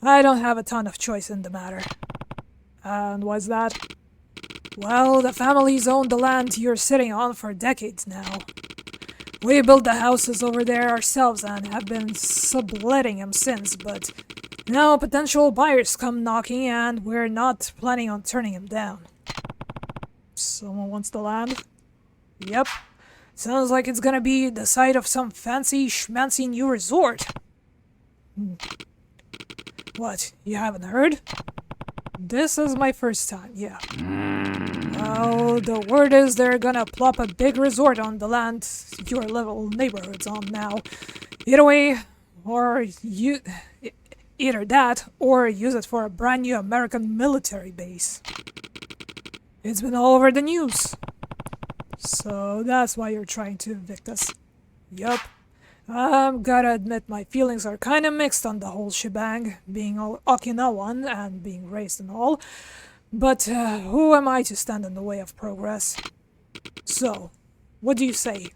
I don't have a ton of choice in the matter. And what's that? Well, the family's owned the land you're sitting on for decades now. We built the houses over there ourselves and have been subletting them since, but now potential buyers come knocking and we're not planning on turning them down. Someone wants the land? Yep. Sounds like it's gonna be the site of some fancy schmancy new resort. What, you haven't heard? This is my first time, yeah. Well, the word is they're gonna plop a big resort on the land your little neighborhood's on now. Either that, or use it for a brand new American military base. It's been all over the news. So that's why you're trying to evict us. Yup. I'm gotta admit my feelings are kinda mixed on the whole shebang, being all Okinawan and being raised and all. But who am I to stand in the way of progress? So, what do you say?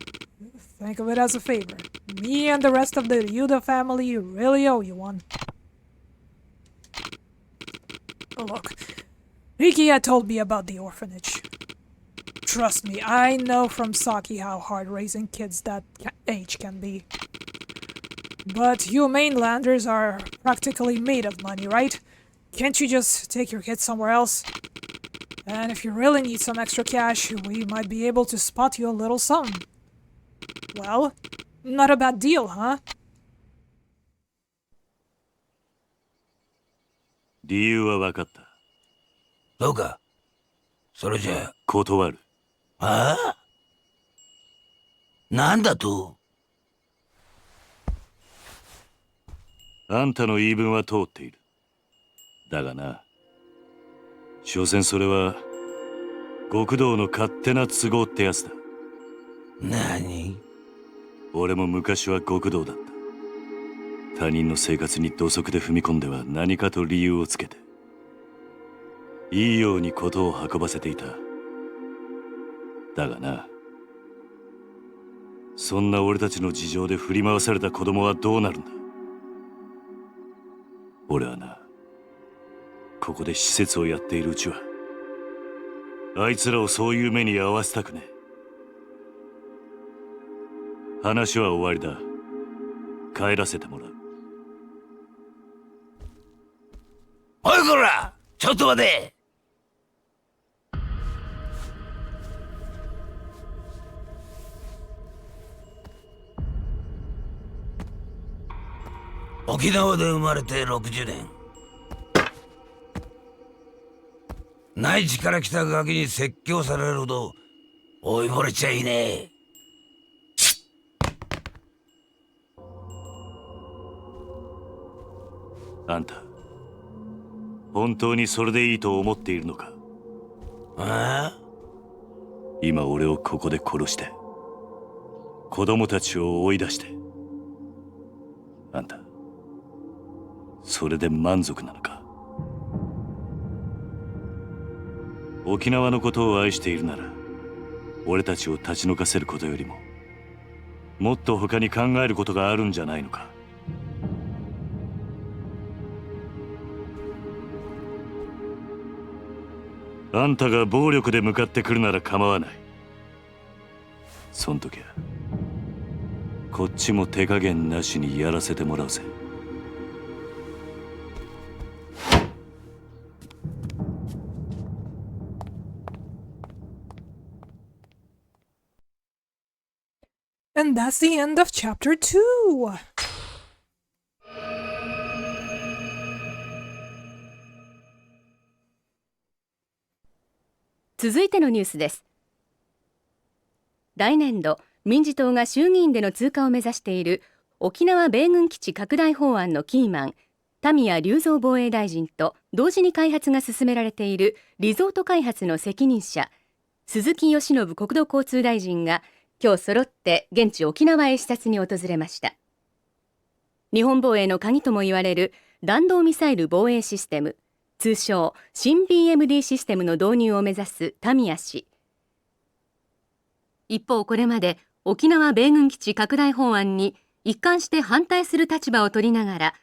Think of it as a favor. Me and the rest of the Ryuda family really owe you one. Look, Riki had told me about the orphanage. Trust me, I know from Saki how hard raising kids that age can be. But you mainlanders are practically made of money, right? Can't you just take your kids somewhere else? And if you really need some extra cash, we might be able to spot you a little something. Well, not a bad deal, huh? 理由は分かった。そうか。それじゃあ。断る。ああ？なんだと？あんたの言い分は通っている。だがな、所詮それは極道の勝手な都合ってやつだ。何？俺も昔は極道だった。他人の生活に土足で踏み込んでは何かと理由をつけて、いいように事を運ばせていた。だがな、そんな俺たちの事情で振り回された子供はどうなるんだ。俺はな、ここで施設をやっているうちはあいつらをそういう目に遭わせたくねえ。話は終わりだ。帰らせてもらう。おいこら、ちょっと待て。沖縄で生まれて60年。内地から来たガキに説教されるほど老いぼれちゃいねえ。あんた、本当にそれでいいと思っているのか？ああ？今俺をここで殺して、子供たちを追い出して、あんた、それで満足なのか？沖縄のことを愛しているなら、俺たちを立ち退かせることよりも、もっと他に考えることがあるんじゃないのか？あんたが暴力で向かってくるなら構わない。そん時はこっちも手加減なしにやらせてもらうぜ。And that's the end of chapter 2! 続いてのニュースです。来年度、民自党が衆議院での通過を目指している沖縄米軍基地拡大法案のキーマン、田宮隆三防衛大臣と同時に開発が進められているリゾート開発の責任者、鈴木義信国土交通大臣が今日揃って現地沖縄へ視察に訪れました。日本防衛の鍵とも言われる弾道ミサイル防衛システム、通称新 BMD システムの導入を目指す田宮氏。一方、これまで沖縄米軍基地拡大法案に一貫して反対する立場を取りながら、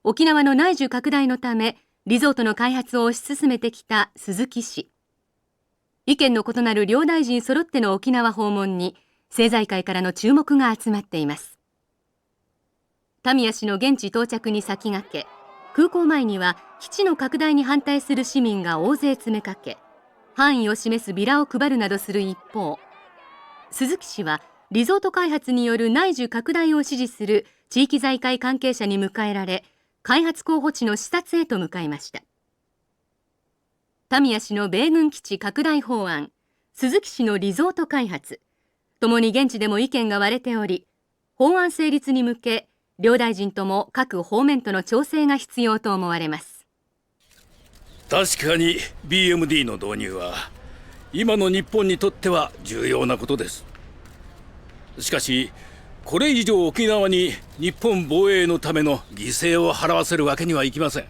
沖縄の内需拡大のためリゾートの開発を推し進めてきた鈴木氏。意見の異なる両大臣揃っての沖縄訪問に政財界からの注目が集まっています。田宮氏の現地到着に先駆け、空港前には基地の拡大に反対する市民が大勢詰めかけ、範囲を示すビラを配るなどする一方、鈴木氏はリゾート開発による内需拡大を支持する地域財界関係者に迎えられ、開発候補地の視察へと向かいました。田宮氏の米軍基地拡大法案、鈴木氏のリゾート開発、ともに現地でも意見が割れており、法案成立に向け両大臣とも各方面との調整が必要と思われます。確かに BMD の導入は今の日本にとっては重要なことです。しかしこれ以上沖縄に日本防衛のための犠牲を払わせるわけにはいきません。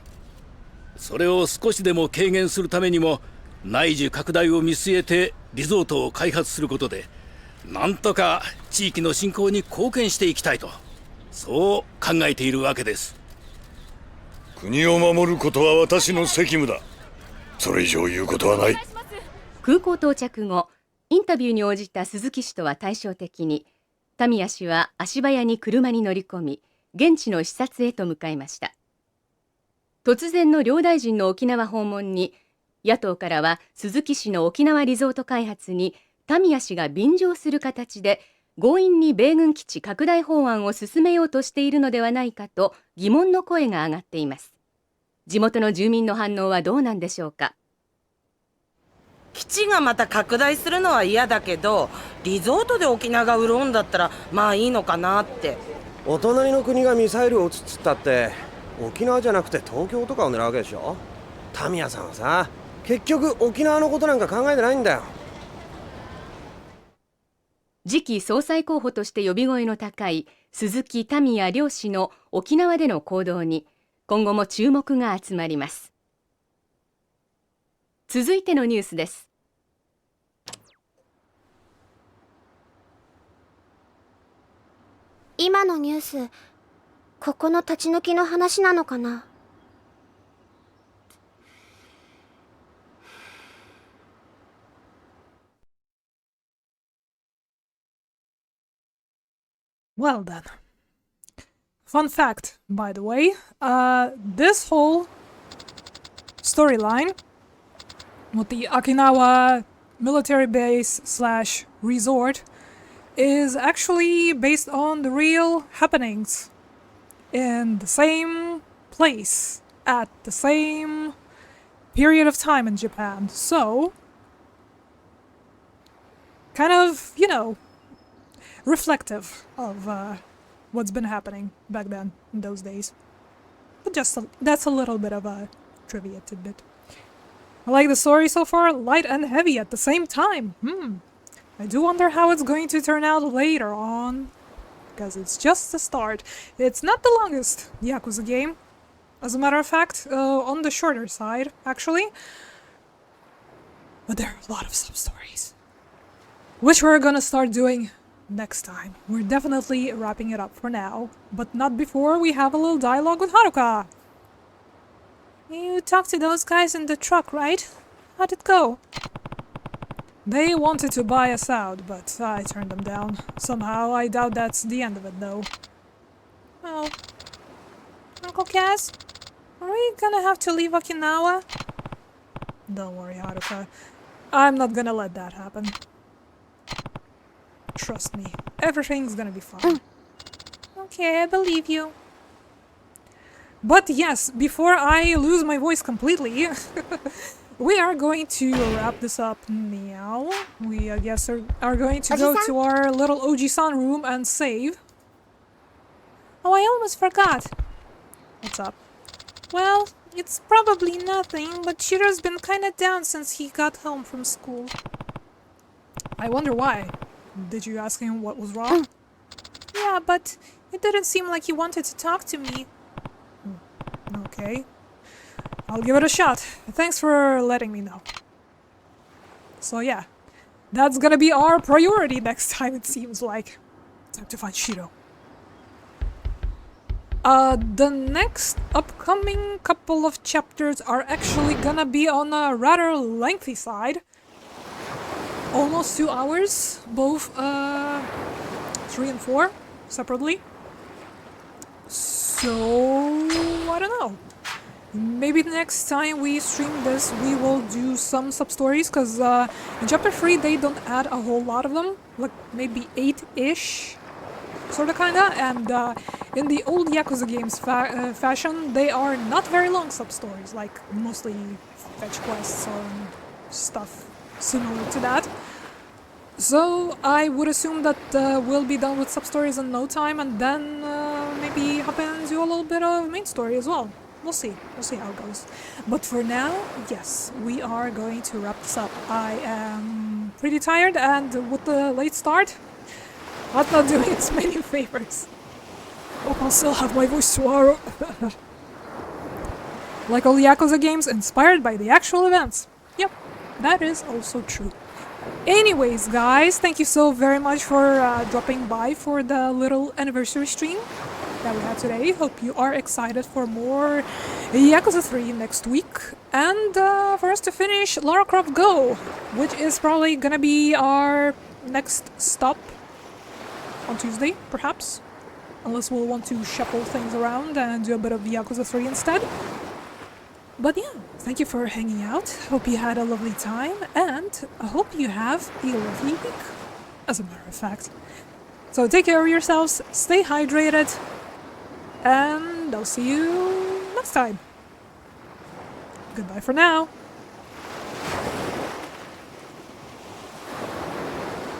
それを少しでも軽減するためにも内需拡大を見据えてリゾートを開発することで、なんとか地域の振興に貢献していきたいと、そう考えているわけです。国を守ることは私の責務だ。それ以上言うことはない。空港到着後、インタビューに応じた鈴木氏とは対照的に、田宮氏は足早に車に乗り込み、現地の視察へと向かいました。突然の両大臣の沖縄訪問に、野党からは鈴木氏の沖縄リゾート開発に田宮氏が便乗する形で強引に米軍基地拡大法案を進めようとしているのではないかと疑問の声が上がっています。地元の住民の反応はどうなんでしょうか。基地がまた拡大するのは嫌だけど、リゾートで沖縄が潤うんだったらまあいいのかなって。お隣の国がミサイルを撃つっつったって沖縄じゃなくて東京とかを狙うわけでしょ。タミヤさんはさ、結局沖縄のことなんか考えてないんだよ。次期総裁候補として呼び声の高い鈴木田宮両氏の沖縄での行動に今後も注目が集まります。続いてのニュースです。今のニュース、ここの立ち退きの話なのかな。Well then. Fun fact, by the way, this whole storyline with the Okinawa military base / resort is actually based on the real happenings in the same place at the same period of time in Japan. So, kind of, you know, reflective of what's been happening back then in those days. But that's a little bit of a trivia tidbit. I like the story so far, light and heavy at the same time. I do wonder how it's going to turn out later on, because it's just the start. It's not the longest Yakuza game, as a matter of fact, on the shorter side, actually. But there are a lot of sub-stories, which we're gonna start doing next time. We're definitely wrapping it up for now, but not before we have a little dialogue with Haruka. You talked to those guys in the truck, right? How'd it go? They wanted to buy us out, but I turned them down. Somehow, I doubt that's the end of it, though. Well, Uncle Kaz, are we gonna have to leave Okinawa? Don't worry, Haruka. I'm not gonna let that happen. Trust me, everything's gonna be fine. Okay, I believe you. But yes, before I lose my voice completely, we are going to wrap this up now. We, I guess, are going to go to our little Oji-san room and save. Oh, I almost forgot. What's up? Well, it's probably nothing, but Shiro's been kinda down since he got home from school. I wonder why. Did you ask him what was wrong? Yeah, but it didn't seem like he wanted to talk to me. Okay. I'll give it a shot. Thanks for letting me know. So yeah, that's gonna be our priority next time, it seems like. Time to find Shiro. The next upcoming couple of chapters are actually gonna be on a rather lengthy side. Almost 2 hours, both 3 and 4 separately. So I don't know. Maybe next time we stream this, we will do some sub-stories, because in Chapter 3 they don't add a whole lot of them, like maybe 8-ish, sorta kinda, and in the old Yakuza games fashion, they are not very long sub-stories, like mostly fetch quests or stuff similar to that. So I would assume that we'll be done with sub-stories in no time, and then maybe hop in and do a little bit of main story as well. We'll see. We'll see how it goes. But for now, yes, we are going to wrap this up. I am pretty tired, and with the late start, I'm not doing as many favors. Hope I'll still have my voice tomorrow. Like all Yakuza games, inspired by the actual events. Yep, That is also true. Anyways, guys, thank you so very much for dropping by for the little anniversary stream that we had today. Hope you are excited for more Yakuza 3 next week. And for us to finish Lara Croft Go, which is probably gonna be our next stop on Tuesday, perhaps. Unless we'll want to shuffle things around and do a bit of Yakuza 3 instead. But yeah, thank you for hanging out. Hope you had a lovely time, and I hope you have a lovely week, as a matter of fact. So take care of yourselves, stay hydrated, and I'll see you next time. Goodbye for now.